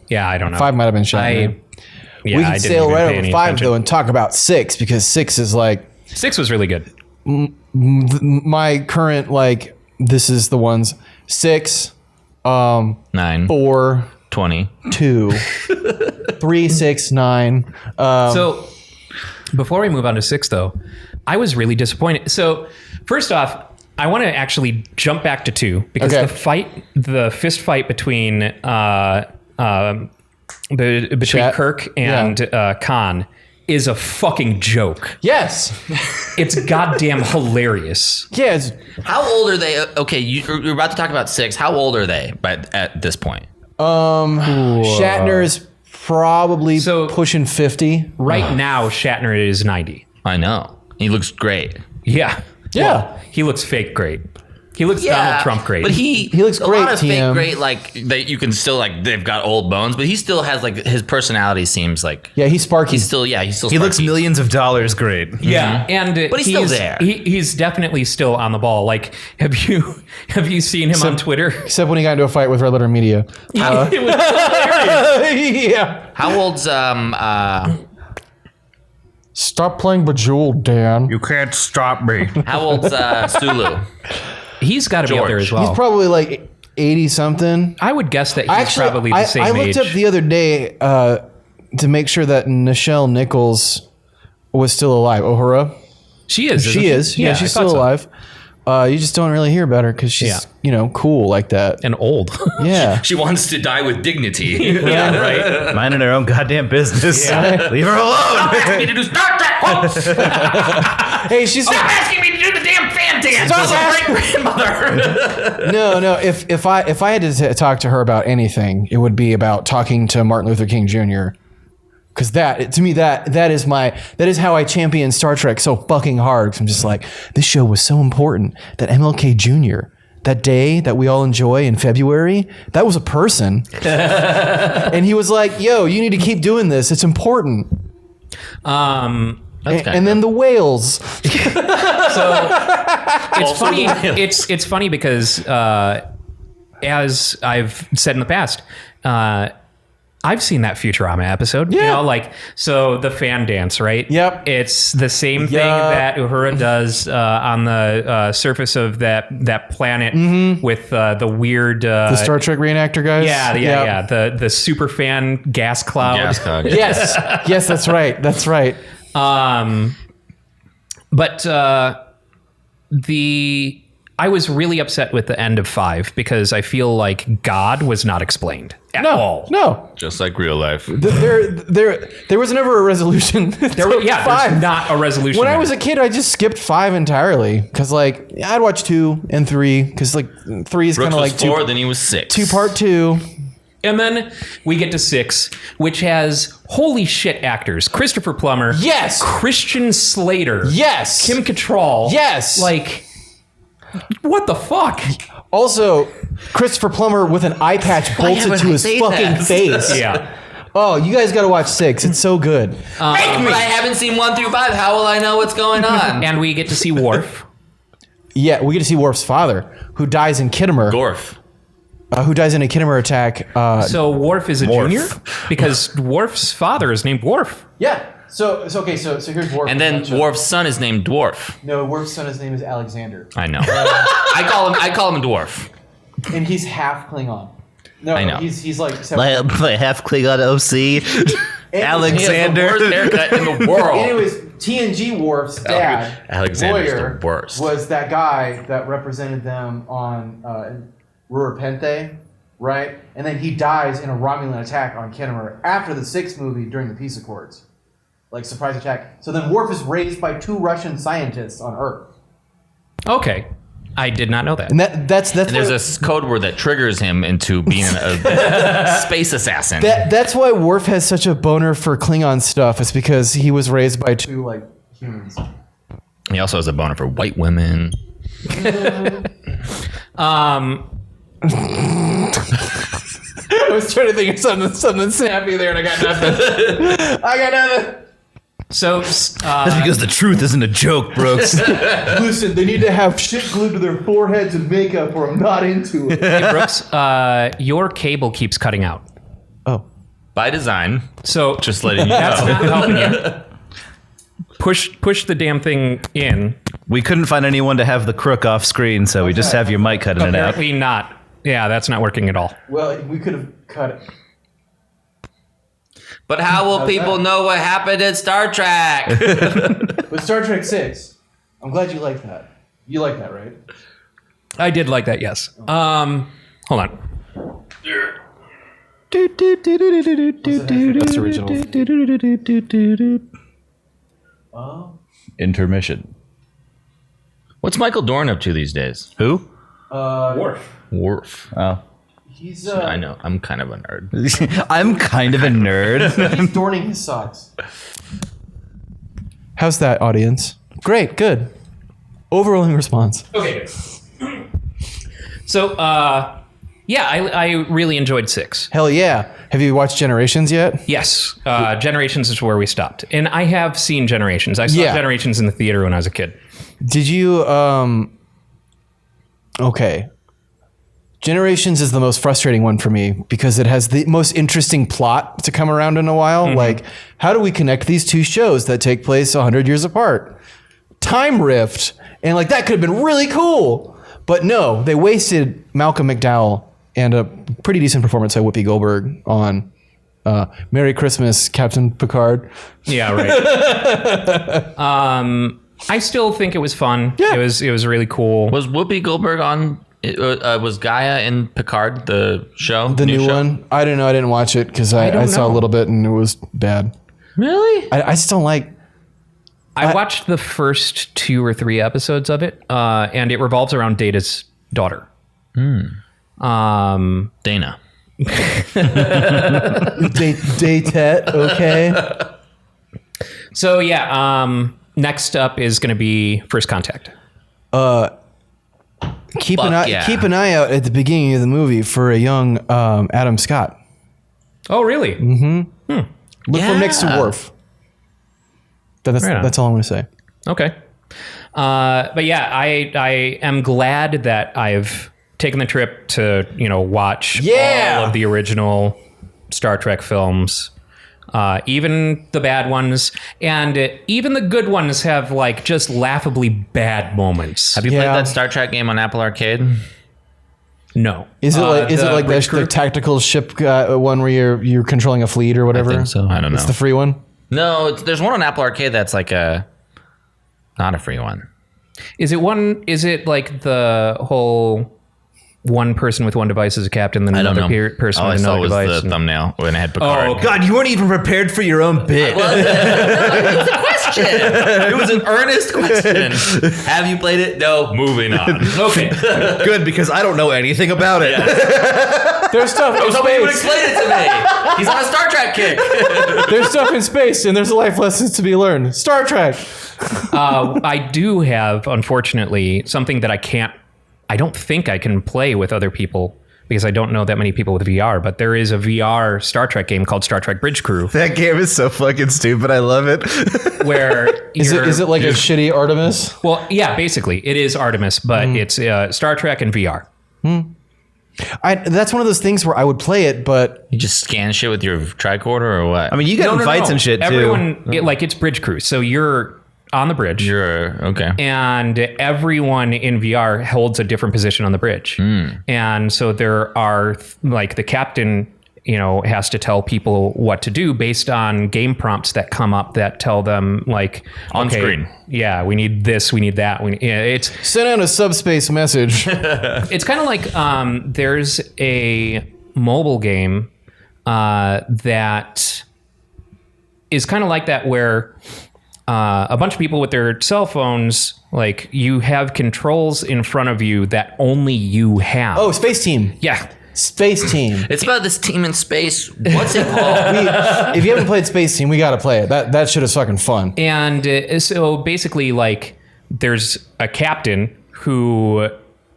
Yeah, I don't know. 5 might have been Shatner. I We can didn't sail even right pay over any 5 attention. though and talk about 6, because 6 is 6 was really good. my current this is the ones. 6, 9, 4, 20. 2, 3, 6, 9. So before we move on to 6, though, I was really disappointed. So first off, I want to actually jump back to 2 because the fist fight between Kirk and Khan is a fucking joke. Yes. It's goddamn hilarious. Yeah. How old are they? Okay, you're about to talk about 6. How old are they at this point? Shatner is probably pushing 50. Right now, Shatner is 90. I know. He looks great. Yeah. Yeah. Well, he looks fake great. He looks Donald Trump great. But he looks a great, lot of TM. fake great, that you can still they've got old bones, but he still has his personality seems Yeah, he's sparky. he's still He sparky. looks millions of dollars great. Yeah, and But he's still there. He's definitely still on the ball. Have you seen him on Twitter? Except when he got into a fight with Red Letter Media. It was hilarious. Yeah. How old's Stop playing Bejeweled, Dan. You can't stop me. how old's Sulu? He's got to be up there as well. He's probably 80 something. I would guess that he's probably the same I age. looked up the other day to make sure that Nichelle Nichols was still alive. Uhura. She is. She is. Yeah, she's I thought still so. alive. You just don't really hear about her because she's, cool like that. And old. Yeah. She wants to die with dignity. Yeah, right. Minding her own goddamn business. Leave her alone. asking me to do Star Trek quotes. Hey, she's Stop asking me to do the damn fan dance. Stop As a great grandmother. no. If I had to talk to her about anything, it would be about talking to Martin Luther King Jr. Because to me that is how I champion Star Trek so fucking hard. 'Cause I'm just like, this show was so important that MLK Jr., that day that we all enjoy in February, that was a person. And he was like, yo, you need to keep doing this. It's important. And then the whales. So it's funny. It's funny because as I've said in the past, I've seen that Futurama episode. Yeah. You know, like, so the fan dance, right? Yep. It's the same thing that Uhura does on the surface of that planet with the weird The Star Trek reenactor guys. Yeah. The super fan gas cloud. Yes, that's right. That's right. But I was really upset with the end of 5 because I feel like God was not explained at all. No. Just like real life. There was never a resolution. There's not a resolution. When I there. was a kid, I just skipped 5 entirely because, like, I'd watch 2 and 3 because, like, 3 is kind of like 4, then he was 6. 2 part 2. And then we get to 6, which has holy shit actors: Christopher Plummer, Yes. Christian Slater, Yes. Kim Cattrall, Yes. Like, what the fuck? Also, Christopher Plummer with an eye patch bolted to his fucking face. Yeah. Oh, you guys got to watch 6. It's so good. But I haven't seen 1 through 5. How will I know what's going on? And we get to see Worf. Yeah, we get to see Worf's father, who dies in Kittimer. Gorf. Who dies in a Kittimer attack. So Worf is a junior because Worf's father is named Worf. Yeah. So here's Worf. And then Worf's son is named Dwarf. No, Worf's son, his name is Alexander. I know. I call him Dwarf. And he's half Klingon. No, I know. He's like... My half Klingon OC, Alexander. He has the worst haircut in the world. Anyways, TNG Worf's dad, Alexander's lawyer, the worst. was that guy that represented them on Rurapente, right? And then he dies in a Romulan attack on Kittimer after the 6th movie during the Peace Accords. Like, surprise attack. So then Worf is raised by 2 Russian scientists on Earth. Okay. I did not know that. And that's And there's a code word that triggers him into being a space assassin. that's why Worf has such a boner for Klingon stuff. It's because he was raised by 2 like humans. He also has a boner for white women. I was trying to think of something snappy there, and I got nothing. So That's because the truth isn't a joke, Brooks. Listen, they need to have shit glued to their foreheads and makeup, or I'm not into it. hey, Brooks, your cable keeps cutting out. Oh. By design. So Just letting you that's know. not helping you. Push the damn thing in. We couldn't find anyone to have the crook off screen, so we just have your mic cutting it out. Apparently not. Yeah, that's not working at all. Well, we could have cut it. But how will people know what happened in Star Trek? But Star Trek 6, I'm glad you like that. You like that, right? I did like that, yes. Hold on. That's original. Intermission. What's Michael Dorn up to these days? Who? Worf. Oh. He's I know. I'm kind of a nerd. I'm kind of a nerd. he's dorning his socks. How's that, audience? Great, good. Overwhelming response. Okay. So, yeah, I really enjoyed 6. Hell yeah. Have you watched Generations yet? Yes, Generations is where we stopped. And I have seen Generations. I saw Generations in the theater when I was a kid. Did you, okay. Generations is the most frustrating one for me because it has the most interesting plot to come around in a while. Mm-hmm. Like, how do we connect these 2 shows that take place 100 years apart? Time rift. And like, that could have been really cool. But no, they wasted Malcolm McDowell and a pretty decent performance by Whoopi Goldberg on Merry Christmas, Captain Picard. Yeah, right. I still think it was fun. Yeah. It was really cool. Was Whoopi Goldberg on? Was Gaia in Picard the show? The new show? one. I don't know. I didn't watch it because I don't saw a know. little bit and it was bad. Really? I just don't like. I watched the first 2 or 3 episodes of it, and it revolves around Data's daughter. Dana. Daytet, okay. So yeah, next up is going to be First Contact. Keep Fuck an eye. yeah. Keep an eye out at the beginning of the movie for a young Adam Scott. Oh, really? Look for him next to Worf. That's all I'm going to say. Okay. But yeah, I am glad that I've taken the trip to, watch all of the original Star Trek films. Even the bad ones, and even the good ones have like just laughably bad moments. Have you played that Star Trek game on Apple Arcade? No. Is it like Bridge Crew? the tactical ship one where you're controlling a fleet or whatever? I think so. I don't know. It's the free one. No, there's one on Apple Arcade that's like not a free one. Is it like the whole one person with one device as a captain, then another person All with I saw another was device? the thumbnail when it had Picard. Oh, okay. God, you weren't even prepared for your own bit. It was a question. It was an earnest question. Have you played it? No. Moving on. Okay. Good, because I don't know anything about it. There's stuff I in was hoping you would space. explain it to me. He's on a Star Trek kick. There's stuff in space, and there's life lessons to be learned. Star Trek. I do have, unfortunately, something that I don't think I can play with other people because I don't know that many people with VR, but there is a VR Star Trek game called Star Trek Bridge Crew. That game is so fucking stupid. I love it. Where Is it like a shitty Artemis? Well, yeah, basically it is Artemis, but it's Star Trek and VR. That's one of those things where I would play it, but You just scan shit with your tricorder or what? I mean, you get invites and shit too. Everyone, it's Bridge Crew, so you're on the bridge. You're okay. And everyone in VR holds a different position on the bridge. And so there are the captain, has to tell people what to do based on game prompts that come up that tell them On screen. Yeah, we need this, we need that. It's send out a subspace message. it's kind of like there's a mobile game that is kind of like that where a bunch of people with their cell phones, you have controls in front of you that only you have. Oh, Space Team. Yeah. Space Team. It's about this team in space. What's it called? If you haven't played Space Team, we got to play it. That shit is fucking fun. And so basically, there's a captain who,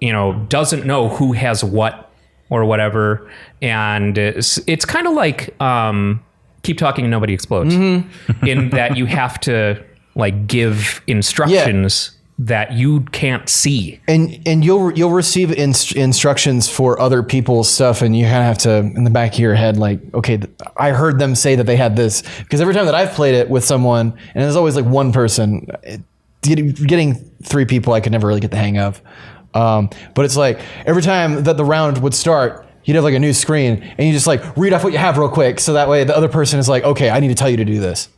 doesn't know who has what or whatever. And it's kind of like Keep Talking and Nobody Explodes in that you have to give instructions that you can't see. And you'll receive instructions for other people's stuff, and you kind of have to, in the back of your head, okay, I heard them say that they had this. Because every time that I've played it with someone, and there's always one person, getting three people I could never really get the hang of. But it's every time that the round would start, you'd have a new screen, and you just read off what you have real quick, so that way the other person is okay, I need to tell you to do this.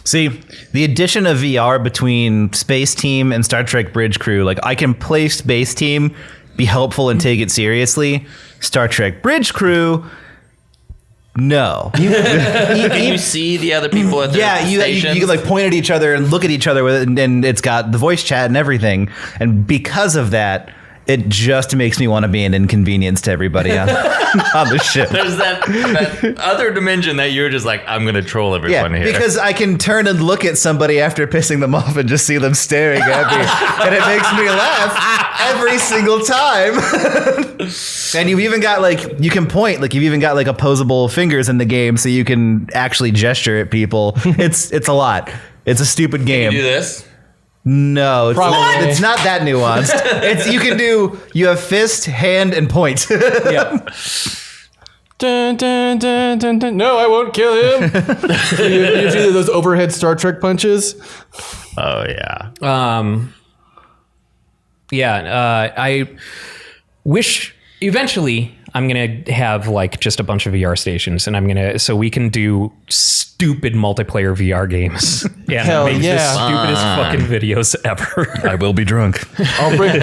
See, the addition of VR between Space Team and Star Trek Bridge Crew, I can play Space Team, be helpful and take it seriously. Star Trek Bridge Crew, no. Can you see the other people at their stations? You can point at each other and look at each other with it, and it's got the voice chat and everything. And because of that, it just makes me want to be an inconvenience to everybody on the ship. There's that other dimension that you're just I'm going to troll everyone here. Because I can turn and look at somebody after pissing them off and just see them staring at me. And it makes me laugh every single time. And you've even got you can point, you've even got opposable fingers in the game so you can actually gesture at people. It's a lot. It's a stupid game. Can you do this? No, Probably. it's not that nuanced. You have fist, hand, and point. Yep. Dun, dun, dun, dun, dun. No, I won't kill him. you do those overhead Star Trek punches. Oh, yeah. I wish eventually I'm going to have just a bunch of VR stations, and so we can do stupid multiplayer VR games. Yeah, Hell make yeah. the stupidest fucking videos ever. I will be drunk. I'll bring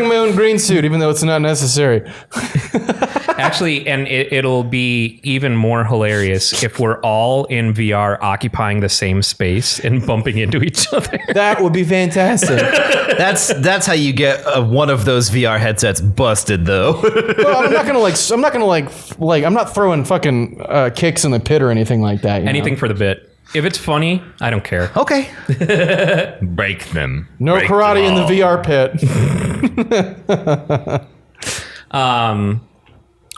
my own green suit, even though it's not necessary. Actually, and it'll be even more hilarious if we're all in VR occupying the same space and bumping into each other. That would be fantastic. That's how you get one of those VR headsets busted, though. Well, I'm not throwing fucking kicks in the pit or anything like that. Anything for the bit. If it's funny, I don't care. Okay. Break them. No Break karate them in the all. VR pit.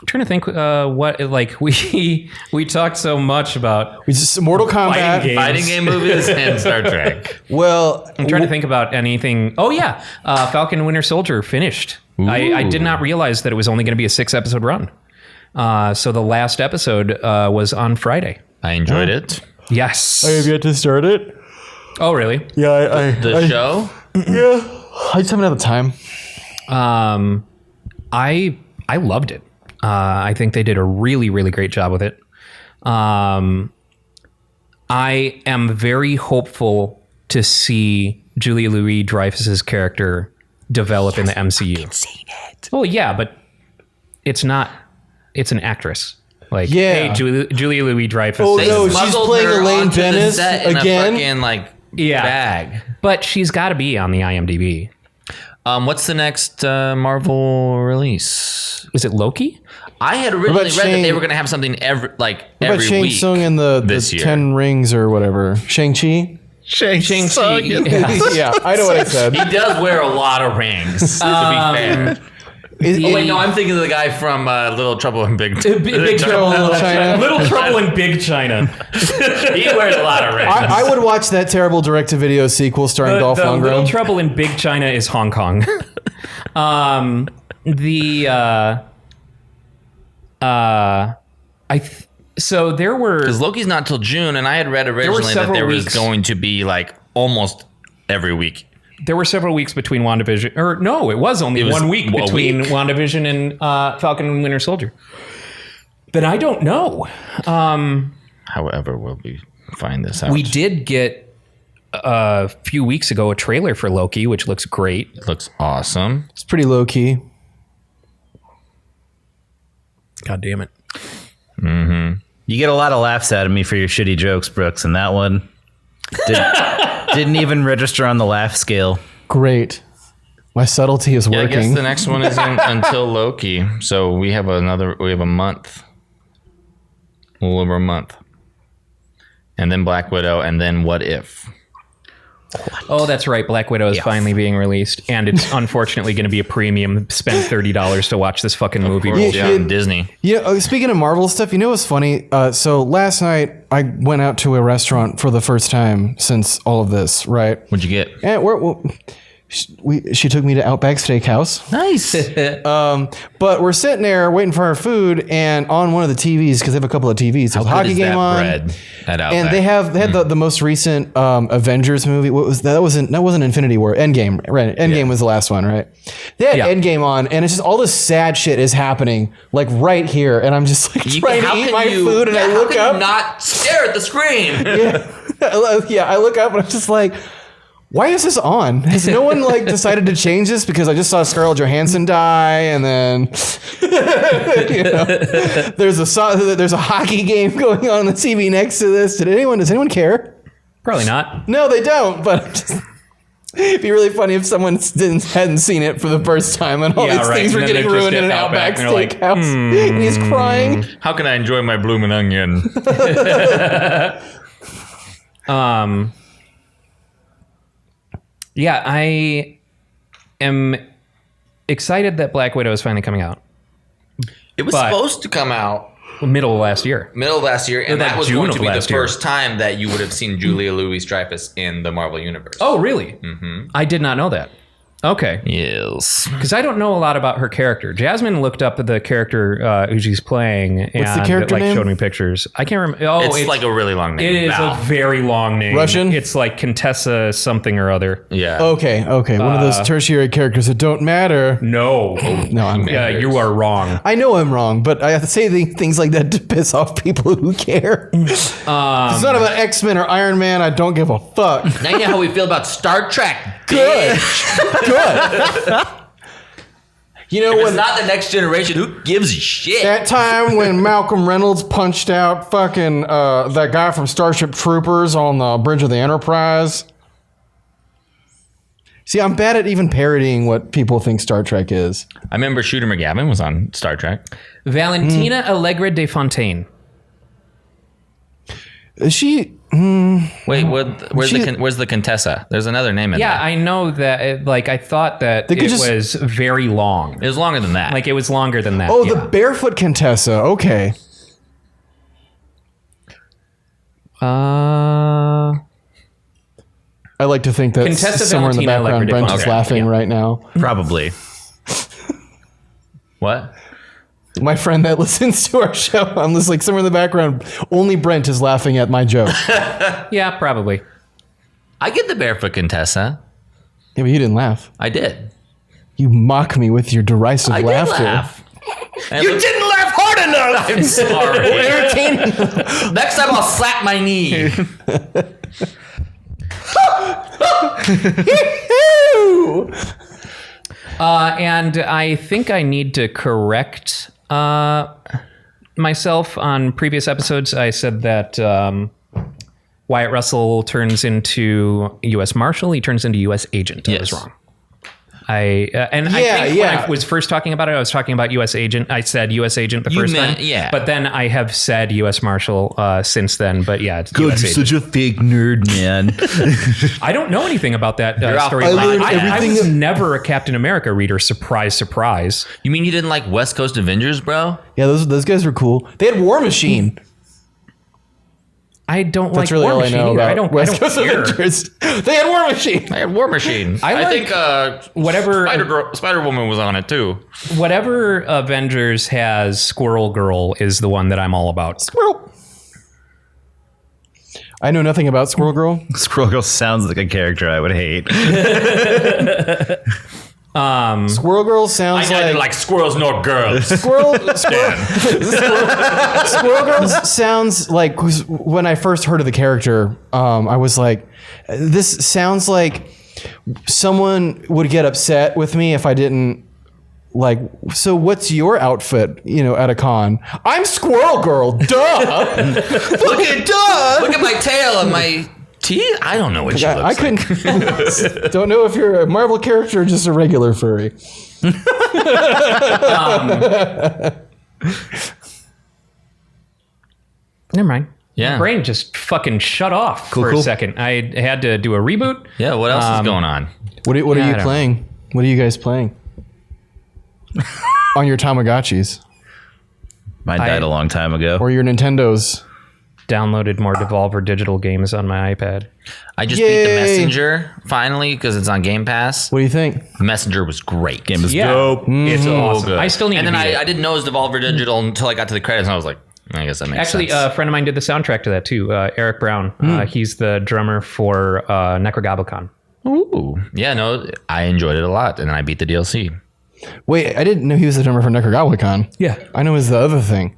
I'm trying to think what like we talked so much about It's just Mortal Kombat. games. Fighting game movies and Star Trek. Well, I'm trying to think about anything. Oh yeah, Falcon and Winter Soldier finished. I did not realize that it was only going to be a 6-episode run. So the last episode was on Friday. I enjoyed it. Yes. I have yet to start it. Oh really? Yeah, The show? Yeah, I just haven't had the time. I loved it. I think they did a really, really great job with it. I am very hopeful to see Julia Louis-Dreyfus's character develop in the MCU. Seen it. Well, yeah, but it's not. It's an actress. Like, Yeah. hey, Julia Louis-Dreyfus. Oh, They no, she's smuggled playing her Elaine onto the Bennis set in again? a fucking, like, Yeah. bag. But she's got to be on the IMDb. What's the next Marvel release? Is it Loki? I had originally read about that they Shang- were going to have something every What about every Shang week. Tsung and the this year. 10 Rings or whatever? Shang-Chi? Shang-Chi. Yeah. Yeah, I know what I said. He does wear a lot of rings, to be fair. Oh, wait, no, I'm thinking of the guy from Little Trouble in Big Big Trouble in Little China. Little Trouble in Big China. He wears a lot of rings. I would watch that terrible direct-to-video sequcle starring Dolph The Little Lundgren. Trouble in Big China is Hong Kong. So there were Because Loki's not till June, and I had read originally that several there was weeks. going to be like almost every week. several weeks between WandaVision, or no, it was only It was 1 week a between week. WandaVision and Falcon and Winter Soldier. Then I don't know. However, will we find this out? We did get a few weeks ago a trailer for Loki, which looks great. It looks awesome. It's pretty low-key. God damn it. You get a lot of laughs out of me for your shitty jokes, Brooks, and that one didn't even register on the laugh scale. Great. My subtlety is Yeah, I working. guess the next one isn't until Loki, so we have a month, a little over a month, and then Black Widow, and then What If? Oh, that's right. Black Widow is finally being released, and it's unfortunately going to be a premium. Spend $30 to watch this fucking movie. Yeah, on Disney. Yeah, speaking of Marvel stuff, you know what's funny? So last night I went out to a restaurant for the first time since all of this, right? What'd you get? And she took me to Outback Steakhouse. Nice. But we're sitting there waiting for our food, and on one of the TVs, because they have a couple of TVs, there's a hockey game on. Bread at Outback? And they had the most recent Avengers movie. What was that? That wasn't Infinity War. Endgame. Right. Endgame was the last one, right? They had Endgame on, and it's just all this sad shit is happening, like right here, and I'm just like trying to eat my food, and I look how can up. you not stare at the screen. Yeah, I look up, and I'm just like, why is this on? Has no one like decided to change this? Because I just saw Scarlett Johansson die, and then there's a hockey game going on the TV next to this. Does anyone care? Probably not. No, they don't. But it'd be really funny if someone hadn't seen it for the first time, and all Yeah, these right. things were And then getting they're just ruined in at an Outback Outback, and they're like, Steakhouse, and he's crying. How can I enjoy my bloomin' onion? Yeah, I am excited that Black Widow is finally coming out. It was But- supposed to come out Middle of last year. middle of last year, and like that was June going of to be the last year. first time that you would have seen Julia Louis-Dreyfus in the Marvel Universe. Oh, really? Mm-hmm. I did not know that. Okay. Yes. Because I don't know a lot about her character. Jasmine looked up the character who she's playing. What's the character name? Showed me pictures. I can't remember. Oh, It's like a really long name. It is Val. a very long name. Russian? It's like Contessa something or other. Yeah. Okay. One of those tertiary characters that don't matter. No. No, I'm. Yeah, you are wrong. I know I'm wrong, but I have to say things like that to piss off people who care. It's not about X-Men or Iron Man. I don't give a fuck. Now you know how we feel about Star Trek. Good. Good. You know, If it's when not the next generation, who gives a shit? that time when Malcolm Reynolds punched out fucking that guy from Starship Troopers on the bridge of the Enterprise. See, I'm bad at even parodying what people think Star Trek is. I remember Shooter McGavin was on Star Trek. Valentina Allegra de Fontaine. Is she? Wait, where's the Contessa? There's another name in Yeah, there. I know that. I thought that They it could just- was very long. It was longer than that. Like it was longer than that. Oh, yeah. the barefoot Contessa. Okay. I like to think that Contessa somewhere in the Valentina background, Allegra Brent de is Fonte. laughing Yeah. right now. Probably. What? My friend that listens to our show, I'm just like somewhere in the background. Only Brent is laughing at my joke. Yeah, probably. I get the barefoot Contessa. Yeah, but you didn't laugh. I did. You mock me with your derisive I laughter. did laugh. You didn't laugh hard enough. I'm sorry. Entertaining. Next time I'll slap my knee. And I think I need to correct myself on previous episodes. I said that Wyatt Russell turns into U.S. Marshal. He turns into U.S. Agent. I was Yes. wrong. I think when I was first talking about it, I was talking about U.S. Agent. I said U.S. Agent the You first meant- time. yeah. But then I have said U.S. Marshal since then. But yeah, it's God, US you're Agent. such a fake nerd, man. I don't know anything about that off story. I learned I everything was that- never a Captain America reader. Surprise, surprise. You mean you didn't like West Coast Avengers, bro? Yeah, those guys were cool. They had War Machine. I don't That's like really War all I Machine know either. about I don't West Coast care. Avengers. They had War Machine. I had War Machine. I like think whatever Spider Woman was on it too. whatever Avengers has, Squirrel Girl is the one that I'm all about. Squirrel. I know nothing about Squirrel Girl. Squirrel Girl sounds like a character I would hate. Squirrel Girl sounds like squirrels nor girls. Squirrel Girl sounds like when I first heard of the character, I was like, this sounds like someone would get upset with me if I didn't like. So what's your outfit? At a con, I'm Squirrel Girl. Duh. Look at my tail and my teeth. I don't know what she looks I like. couldn't. Don't know if you're a Marvel character or just a regular furry. Never mind. Yeah. My brain just fucking shut off for a second. I had to do a reboot. Yeah, what else is going on? What are Yeah, I you don't playing? What are you guys playing? On your Tamagotchis Mine died a long time ago. or your Nintendos? Downloaded more Devolver Digital games on my iPad. I just beat the Yay. Messenger finally because it's on Game Pass. What do you think? The Messenger was great. Game is Yeah, dope. it's awesome. Good. I still need And to then beat it. I didn't know it was Devolver Digital until I got to the credits, and I was like, I guess that makes Actually, sense. a friend of mine did the soundtrack to that too. Eric Brown. He's the drummer for Necrogoblicon. Ooh. Yeah, no, I enjoyed it a lot, and then I beat the DLC. Wait, I didn't know he was the drummer for Necrogoblicon. Yeah. I know it's the other thing.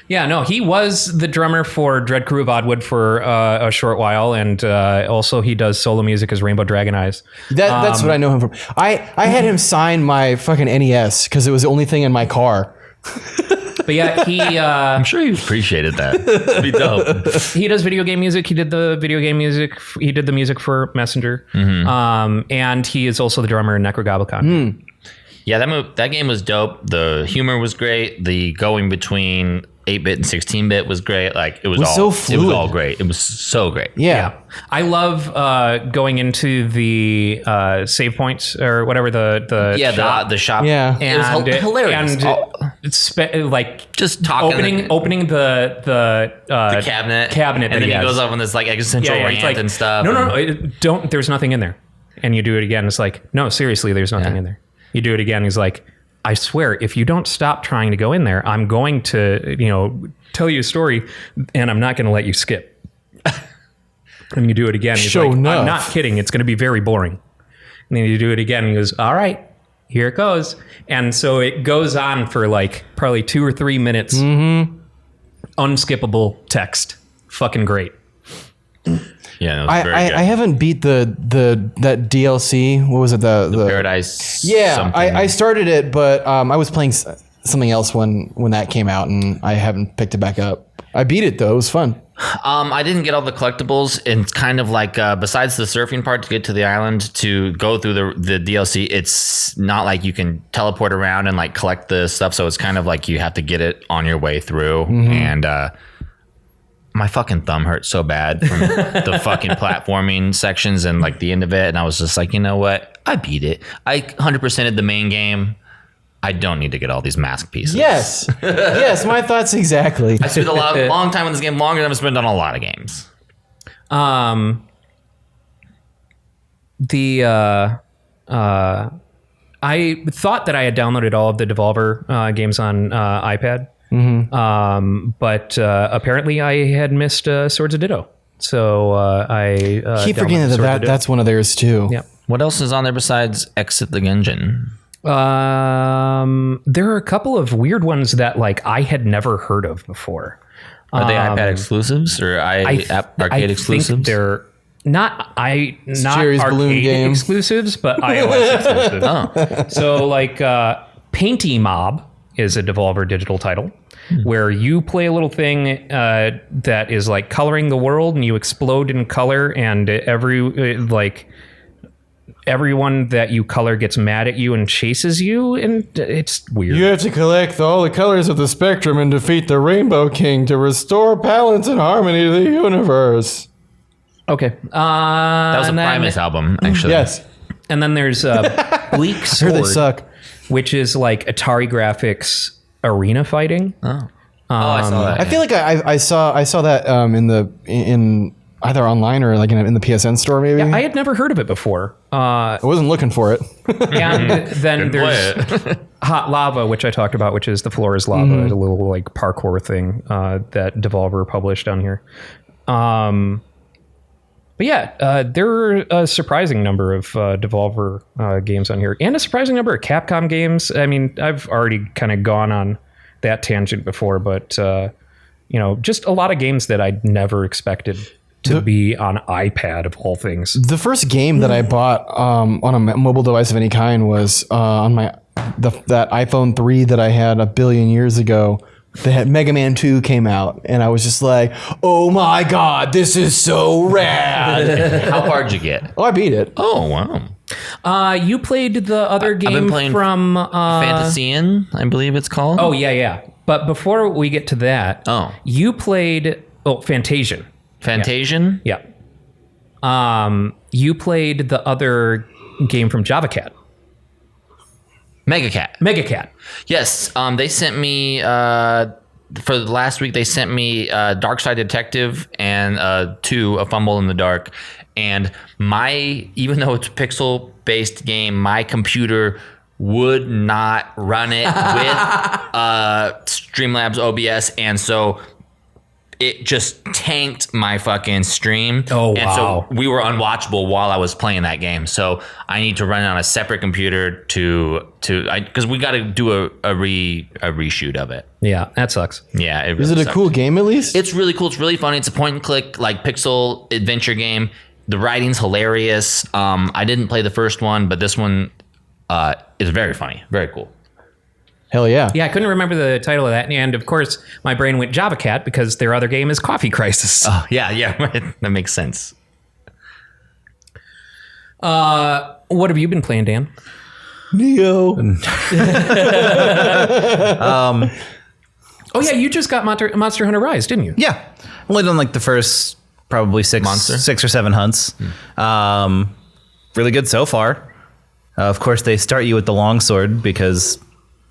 Yeah, no, he was the drummer for Dread Crew of Oddwood for a short while, and also he does solo music as Rainbow Dragon Eyes. That's what I know him from. I had him sign my fucking NES because it was the only thing in my car. But yeah, he I'm sure you appreciated that. It'd be dope. he does video game music. He did the video game music. He did the music for Messenger, and he is also the drummer in Necrogoblicon. Yeah, that game was dope. The humor was great. The going between 8-bit and 16-bit was great. Like it was Was all so It was fluid. all great. It was so great. Yeah. I love going into the save points or whatever the Yeah, shop. the shop. Yeah. It was hilarious. And Oh, it's like just talking opening the cabinet, cabinet, and that then he has. goes off on this like existential it's rant like, and stuff. No, don't. There's nothing in there. And you do it again. It's like, no, seriously, there's nothing in there. You do it again. He's like, I swear, if you don't stop trying to go in there, I'm going to, tell you a story, and I'm not going to let you skip. And you do it again. He's Sure like, enough. I'm not kidding. It's going to be very boring. And then you do it again. And he goes, all right, here it goes. And so it goes on for like probably 2 or 3 minutes. Unskippable text. Fucking great. Yeah, it was very good. I haven't beat that DLC. What was it? The Paradise. Yeah, something. I started it, but I was playing something else when that came out, and I haven't picked it back up. I beat it though; it was fun. I didn't get all the collectibles, and it's kind of like besides the surfing part to get to the island to go through the DLC, it's not like you can teleport around and like collect the stuff. So it's kind of like you have to get it on your way through, and my fucking thumb hurt so bad from the fucking platforming sections and like the end of it. And I was just like, you know what? I beat it. I 100%ed the main game. I don't need to get all these mask pieces. Yes. Yes, my thoughts exactly. I spent a long time on this game, longer than I've spent on a lot of games. I thought that I had downloaded all of the Devolver games on iPad, but apparently I had missed Swords of Ditto. So I Keep forgetting downloaded Swords of that Ditto. that's one of theirs too. Yep. What else is on there besides Exit the Gungeon? There are a couple of weird ones that like I had never heard of before. Are they iPad exclusives or arcade I exclusives? think they're not Jerry's Balloon arcade game. exclusives, but iOS exclusives. Oh. So like Painty Mob is a Devolver digital title where you play a little thing that is like coloring the world, and you explode in color, and everyone that you color gets mad at you and chases you, and it's weird. You have to collect all the colors of the spectrum and defeat the Rainbow King to restore balance and harmony to the universe. Okay. That was a Primus album, actually. Yes. And then there's Bleak Sure, Sword, they suck. which is like Atari graphics arena fighting. Oh, I saw that. I feel like I saw that in either online or like in the PSN store maybe. I had never heard of it before. I wasn't looking for it. And then there's Hot Lava, which I talked about, which is the floor is lava, a little like parkour thing that Devolver published down here. But yeah, there are a surprising number of Devolver games on here, and a surprising number of Capcom games. I mean, I've already kind of gone on that tangent before, but just a lot of games that I'd never expected to be on iPad of all things. The first game that I bought on a mobile device of any kind was on that iPhone 3 that I had a billion years ago. That Mega Man 2 came out, and I was just like, oh my god, this is so rad. How far did you get? Oh, I beat it. Oh, wow. You played the other I've been game playing from... Fantasian, I believe it's called. Oh, yeah. But before we get to that, you played... Oh, Fantasian. Fantasian? Yeah. You played the other game from JavaCat. Megacat. Yes. They sent me for the last week. They sent me Dark Side Detective and 2, A Fumble in the Dark. And even though it's a pixel based game, my computer would not run it with Streamlabs OBS, and so it just tanked my fucking stream. Oh, and wow. so we were unwatchable while I was playing that game. So I need to run it on a separate computer because we got to do a reshoot of it. Yeah, that sucks. Yeah. It really Is it a sucks. cool game at least? It's really cool. It's really funny. It's a point and click like pixel adventure game. The writing's hilarious. I didn't play the first one, but this one is very funny. Very cool. Hell yeah. Yeah, I couldn't remember the title of that. And of course, my brain went JavaCat because their other game is Coffee Crisis. Oh, yeah. That makes sense. What have you been playing, Dan? Neo. Oh, yeah, you just got Monster Hunter Rise, didn't you? Yeah, only done like the first probably 6 or 7 hunts. Really good so far. Of course, they start you with the longsword because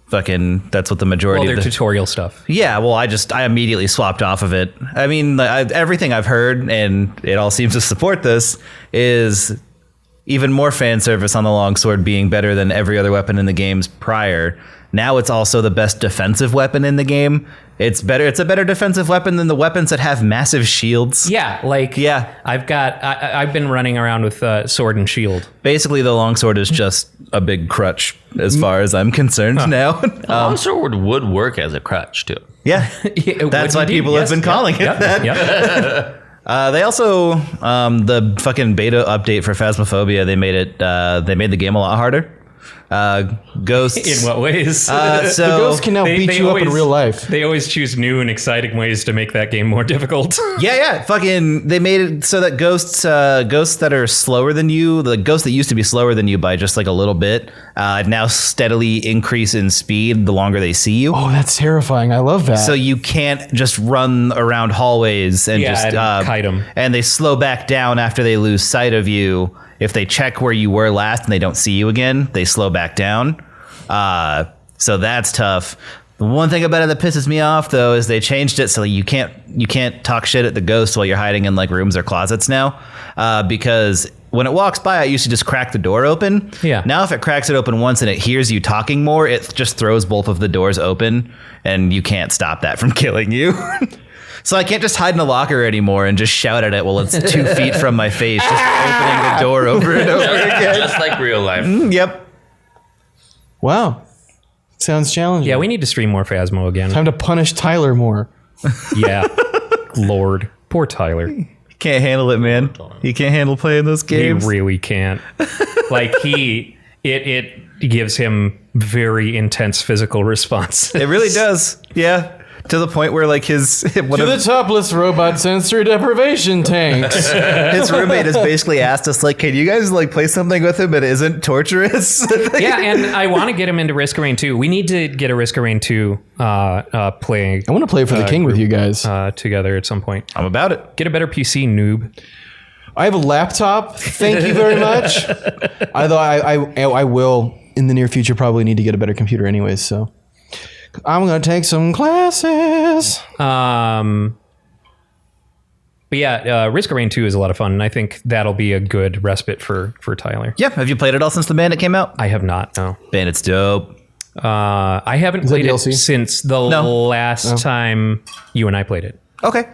fucking that's what the majority Well, of their the tutorial stuff. Yeah, well, I immediately swapped off of it. I mean, everything I've heard, and it all seems to support this, is even more fan service on the longsword being better than every other weapon in the games prior. Now it's also the best defensive weapon in the game. It's a better defensive weapon than the weapons that have massive shields. Yeah, I've been running around with sword and shield. Basically, the longsword is just a big crutch as far as I'm concerned now. Longsword would work as a crutch too. Yeah, that's why people have been calling it that. Yep. They also the fucking beta update for Phasmophobia. They made the game a lot harder. Ghosts. In what ways? So The ghost can now beat you up in real life. They always choose new and exciting ways to make that game more difficult. yeah, fucking. They made it so that ghosts that are slower than you, the ghosts that used to be slower than you by just like a little bit, now steadily increase in speed the longer they see you. Oh, that's terrifying. I love that. So you can't just run around hallways and just and kite 'em. And they slow back down after they lose sight of you. If they check where you were last and they don't see you again, they slow back down. So that's tough. The one thing about it that pisses me off though is they changed it so you can't talk shit at the ghost while you're hiding in like rooms or closets now, because when it walks by, it used to just crack the door open. Yeah. Now if it cracks it open once and it hears you talking more, it just throws both of the doors open, and you can't stop that from killing you. So I can't just hide in a locker anymore and just shout at it while it's 2 feet from my face, just opening the door over and over again. Just like real life. Yep. Wow. Sounds challenging. Yeah, we need to stream more Phasmo again. Time to punish Tyler more. Yeah. Lord. Poor Tyler. Can't handle it, man. He can't handle playing those games. He really can't. Like it gives him very intense physical response. It really does. Yeah. To the point where like his Topless Robot sensory deprivation tanks. his roommate has basically asked us like, can you guys like play something with him that isn't torturous? Yeah, and I want to get him into Risk of Rain 2. We need to get a Risk of Rain 2 playing I want to play for the king with you guys. together at some point. I'm about it. Get a better PC, noob. I have a laptop. Thank you very much. Although I will in the near future probably need to get a better computer anyways. So I'm gonna take some classes. But yeah, Risk of Rain 2 is a lot of fun, and I think that'll be a good respite for Tyler. Yeah. Have you played it all since the Bandit came out? I have not. No. Bandit's dope. I haven't that played it DLC? since the last time you and I played it. Okay.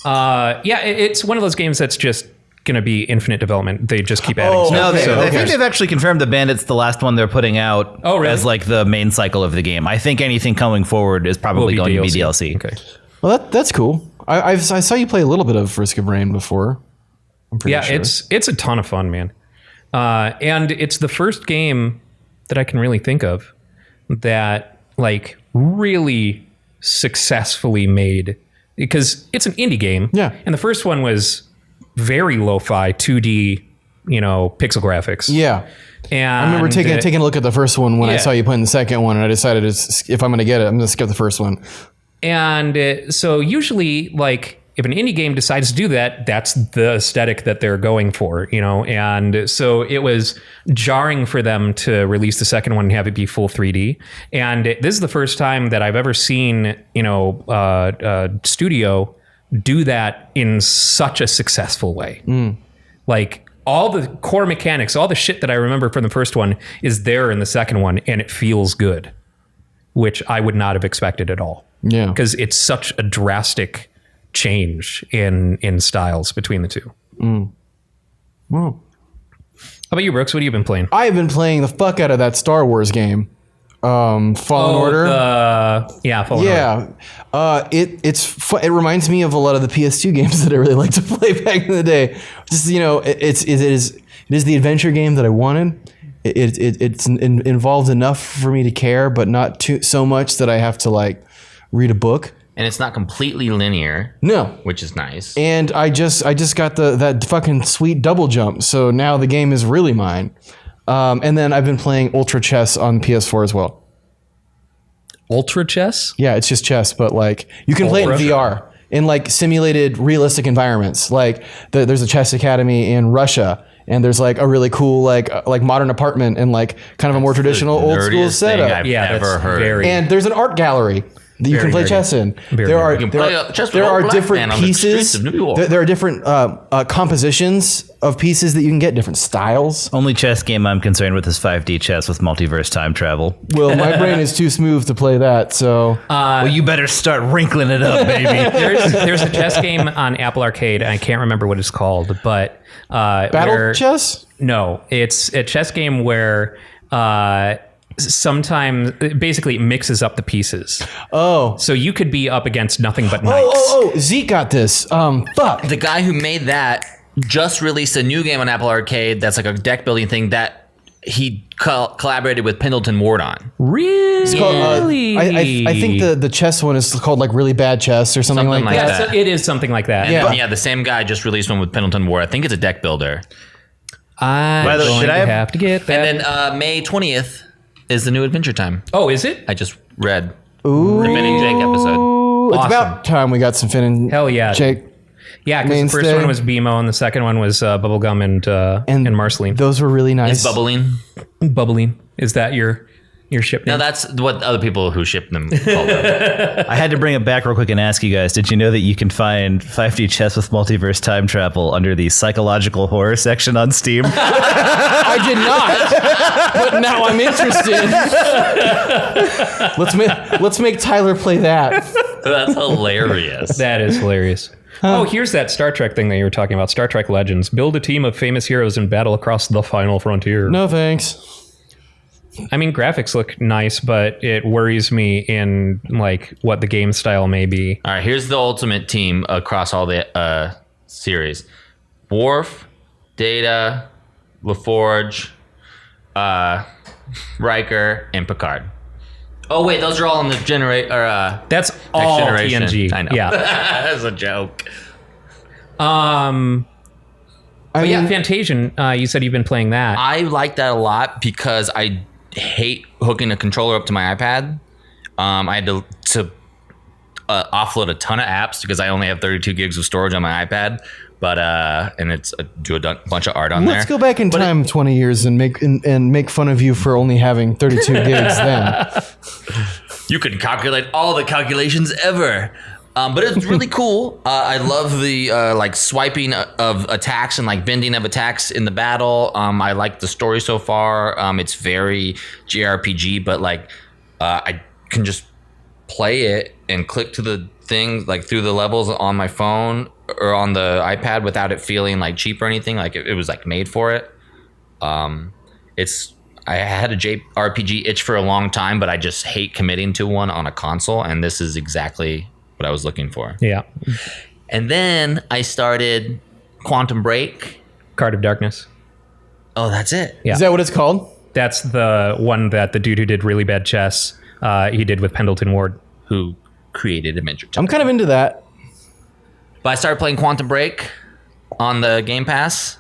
Yeah, it's one of those games that's just going to be infinite development. They just keep adding stuff. No, So- I think they've actually confirmed the Bandit's the last one they're putting out Oh, really? as like the main cycle of the game. I think anything coming forward is probably going to be DLC. Okay. Well, that's cool. I saw you play a little bit of Risk of Rain before. I'm pretty Yeah, sure. it's a ton of fun, man. And it's the first game that I can really think of that like really successfully made, because it's an indie game. Yeah. And the first one was very lo-fi 2D, pixel graphics. Yeah. And I remember taking a look at the first one when I Yeah. saw you playing the second one, and I decided if I'm going to get it, I'm going to skip the first one. And so usually, like, if an indie game decides to do that, that's the aesthetic that they're going for, And so it was jarring for them to release the second one and have it be full 3D. And this is the first time that I've ever seen, studio do that in such a successful way. Like, all the core mechanics, all the shit that I remember from the first one is there in the second one, and it feels good, which I would not have expected at all. Yeah. Because it's such a drastic change in styles between the two. Well, How about you, Brooks? What have you been playing? I've been playing the fuck out of that Star Wars game, Fallen Order. Fallen Order. Yeah, it reminds me of a lot of the PS2 games that I really liked to play back in the day. Just it is the adventure game that I wanted. It's involved enough for me to care, but not so much that I have to like read a book. And it's not completely linear. No. Which is nice. And I just got that fucking sweet double jump, so now the game is really mine. And then I've been playing Ultra Chess on PS4 as well. Ultra Chess? Yeah, it's just chess, but like you can play it in VR in like simulated realistic environments. Like there's a chess academy in Russia, and there's like a really cool like modern apartment and like kind of a more traditional old school Nerdiest thing setup. I've ever heard. And there's an art gallery that you can play nerdy. chess in. Very There are nerdy. You can play chess with there an are old black different man on the streets pieces. of New York. There are different compositions of pieces that you can get, different styles. Only chess game I'm concerned with is 5D chess with multiverse time travel. Well, my brain is too smooth to play that, so Well, you better start wrinkling it up, baby. There's a chess game on Apple Arcade. I can't remember what it's called, but battle chess. No, it's a chess game where sometimes basically it mixes up the pieces. Oh. So you could be up against nothing but knights. Oh, Zeke got this. Fuck. The guy who made that just released a new game on Apple Arcade that's like a deck building thing that he collaborated with Pendleton Ward on. Really? It's called, I think the chess one is called like Really Bad Chess or something like that. Yeah, so it is something like that. And yeah, the same guy just released one with Pendleton Ward. I think it's a deck builder. I'm By the way, going should to I have to get that. And then May 20th is the new Adventure Time. Oh, is it? I just read the Finn and Jake episode. Ooh, it's Awesome. about time we got some Finn and Hell yeah. Jake. Yeah, because the first Mainstay. one was BMO and the second one was Bubblegum and Marceline. Those were really nice. It's bubbling. Bubbling. Is that your ship name? No, that's what other people who ship them call them. I had to bring it back real quick and ask you guys, did you know that you can find 5D chess with multiverse time travel under the psychological horror section on Steam? I did not, but now I'm interested. Let's make Tyler play that. That's hilarious. That is hilarious. Oh, here's that Star Trek thing that you were talking about. Star Trek Legends. Build a team of famous heroes and battle across the final frontier. No thanks. I mean, graphics look nice, but it worries me in like what the game style may be. All right, here's the ultimate team across all the series: Worf, Data, LaForge, Riker, and Picard. Oh wait, those are all in the That's Next all Generation. TNG. I know. Yeah. That's a joke. I But mean, yeah, Fantasian. You said you've been playing that. I like that a lot because I hate hooking a controller up to my iPad. I had to offload a ton of apps because I only have 32 gigs of storage on my iPad. But and it's do a bunch of art on there. let's go back in time 20 years and make fun of you for only having 32 gigs then. You can calculate all the calculations ever. But it's really cool. I love the like swiping of attacks and like bending of attacks in the battle. I like the story so far. It's very JRPG, but like I can just play it and click to the things like through the levels on my phone or on the iPad without it feeling like cheap or anything. Like it was like made for it. I had a JRPG itch for a long time, but I just hate committing to one on a console, and this is exactly what I was looking for. yeah. And then I started Quantum Break. Card of Darkness. Oh, that's it. Yeah. Is that what it's called? That's the one that the dude who did Really Bad Chess, he did with Pendleton Ward. Who created Adventure Time. I'm kind of into that. But I started playing Quantum Break on the Game Pass.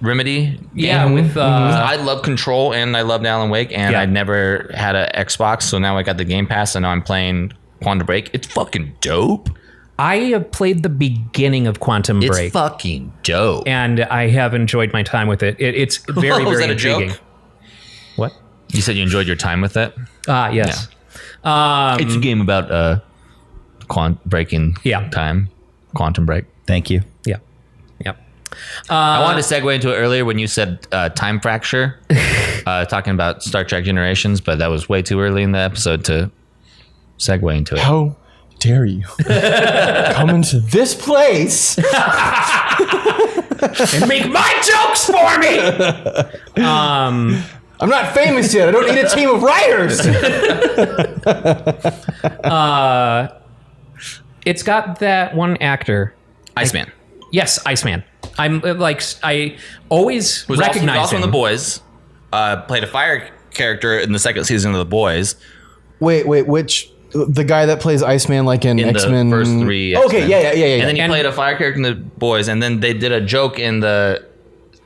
Remedy. Yeah, game. with I love Control and I loved Alan Wake, and Yeah. I never had an Xbox, so now I got the Game Pass, and now I'm playing Quantum Break. It's fucking dope. I have played the beginning of Quantum It's Break, fucking dope. and I have enjoyed my time with it. It's very, Was very that a joke? intriguing. What? You said you enjoyed your time with it? Yes. It's a game about breaking Yeah. time. Quantum Break. Thank you. Yeah. Yep. I wanted to segue into it earlier when you said time fracture, talking about Star Trek Generations, but that was way too early in the episode to segue into it. How dare you come into this place? And make my jokes for me. I'm not famous yet. I don't need a team of writers. It's got that one actor. Iceman. Yes, Iceman. I'm like I always Who's recognize also in him. The Boys. Played a fire character in the second season of The Boys. Wait, which the guy that plays Iceman, like in In X-Men? the first three Okay, X-Men. yeah. And then he And- played a fire character in The Boys, and then they did a joke in the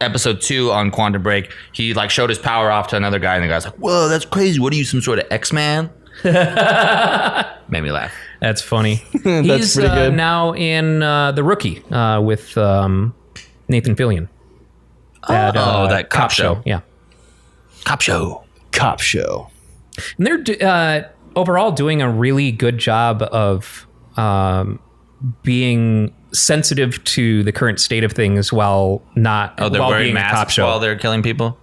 episode 2 on Quantum Break. He like showed his power off to another guy, and the guy's like, "Whoa, that's crazy! What are you, some sort of X-Man?" Made me laugh. That's funny. That's He's pretty good. now in The Rookie with Nathan Fillion. That cop show. Yeah. Cop show. Cop show. And they're overall doing a really good job of being sensitive to the current state of things while not Oh, they're while wearing being a cop masks show. while they're killing people.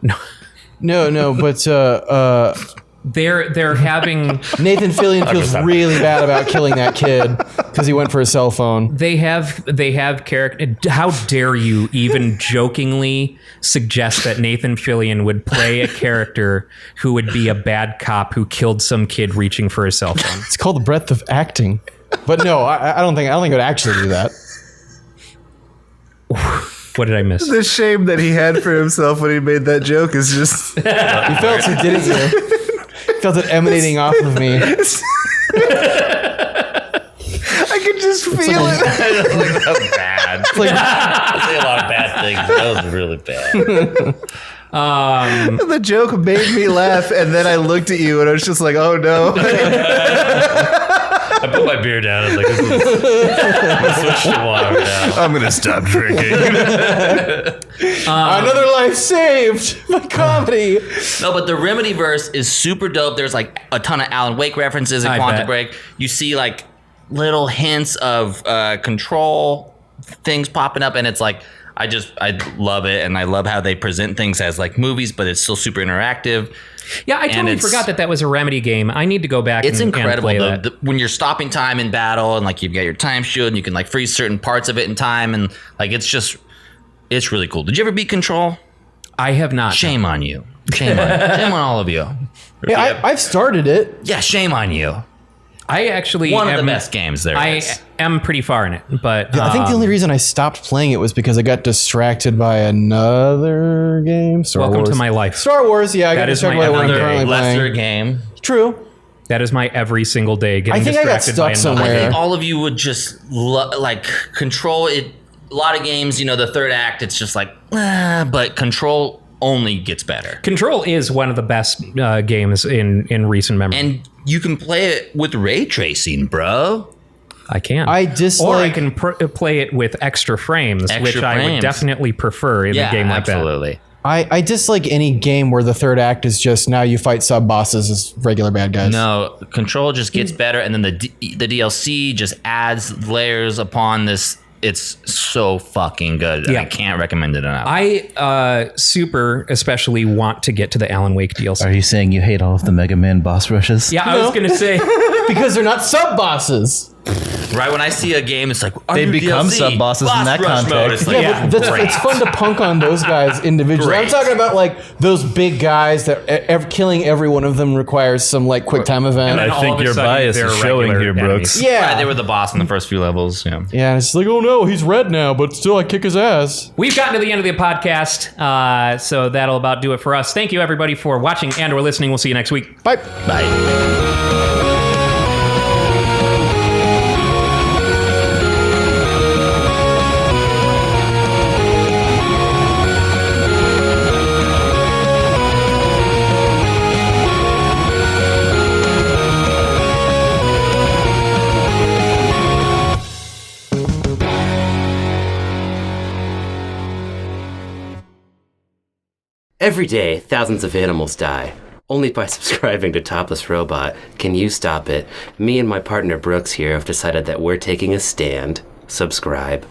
No, but They're having Nathan Fillion feels really bad about killing that kid because he went for a cell phone. they have character. How dare you even jokingly suggest that Nathan Fillion would play a character who would be a bad cop who killed some kid reaching for a cell phone? It's called the breadth of acting. But no, I don't think it would actually do that. What did I miss? The shame that he had for himself when he made that joke is just. You felt it, didn't you? You felt it emanating off of me. I could just feel it. That was bad. It's like, I say a lot of bad things. That was really bad. The joke made me laugh, and then I looked at you, and I was just like, "Oh no!" I put my beer down. I was like, this is switch to water now. I'm gonna stop drinking. another life saved by comedy. No, but the Remedyverse is super dope. There's like a ton of Alan Wake references in I Quantum bet. Break. You see like little hints of Control things popping up, and it's like I love it, and I love how they present things as like movies, but it's still super interactive. Yeah, I totally it's- forgot that was a Remedy game. I need to go back. It's and incredible play though. that. When you're stopping time in battle, and like you've got your time shield, and you can like freeze certain parts of it in time, and like it's really cool. Did you ever beat Control? I have not. Shame on you. Shame on all of you. Yeah, I've started it. Yeah, shame on you. I actually One of the am- best games there I is. am pretty far in it, but I think the only reason I stopped playing it was because I got distracted by another game. Star welcome Wars. to my life. Star Wars. Yeah, I got That is distracted my by what I'm other currently lesser playing. game. True. That is my every single day. Getting I think I got distracted stuck by somewhere. I another think game. all of you would just like Control it. A lot of games, the third act, it's just like, but Control only gets better. Control is one of the best games in recent memory. And you can play it with ray tracing, bro. I can. I Or I dislike. can play it with extra frames, Extra which I would frames. definitely prefer in a game like absolutely. I dislike any game where the third act is just now you fight sub bosses as regular bad guys. No, Control just gets better, and then the DLC just adds layers upon this. It's so fucking good. Yeah. I can't recommend it enough. I super especially want to get to the Alan Wake DLC. Are you saying you hate all of the Mega Man boss rushes? Yeah, I was going to say. because they're not sub bosses. Right when I see a game, it's like They become DLC, sub-bosses in boss that rush context. mode. It's like, Yeah, but it's fun to punk on those guys individually. I'm Great. talking about like those big guys that killing every one of them requires some like quick time event. And then I all think of a your sudden, bias they're is showing regular here, Brooks. enemies. Yeah, Right, they were the boss in the first few levels. Yeah. yeah. It's like, oh no, he's red now, but still I kick his ass. We've gotten to the end of the podcast, so that'll about do it for us. Thank you, everybody, for watching and or listening. We'll see you next week. Bye. Bye. Every day, thousands of animals die. Only by subscribing to Topless Robot can you stop it. Me and my partner Brooks here have decided that we're taking a stand. Subscribe.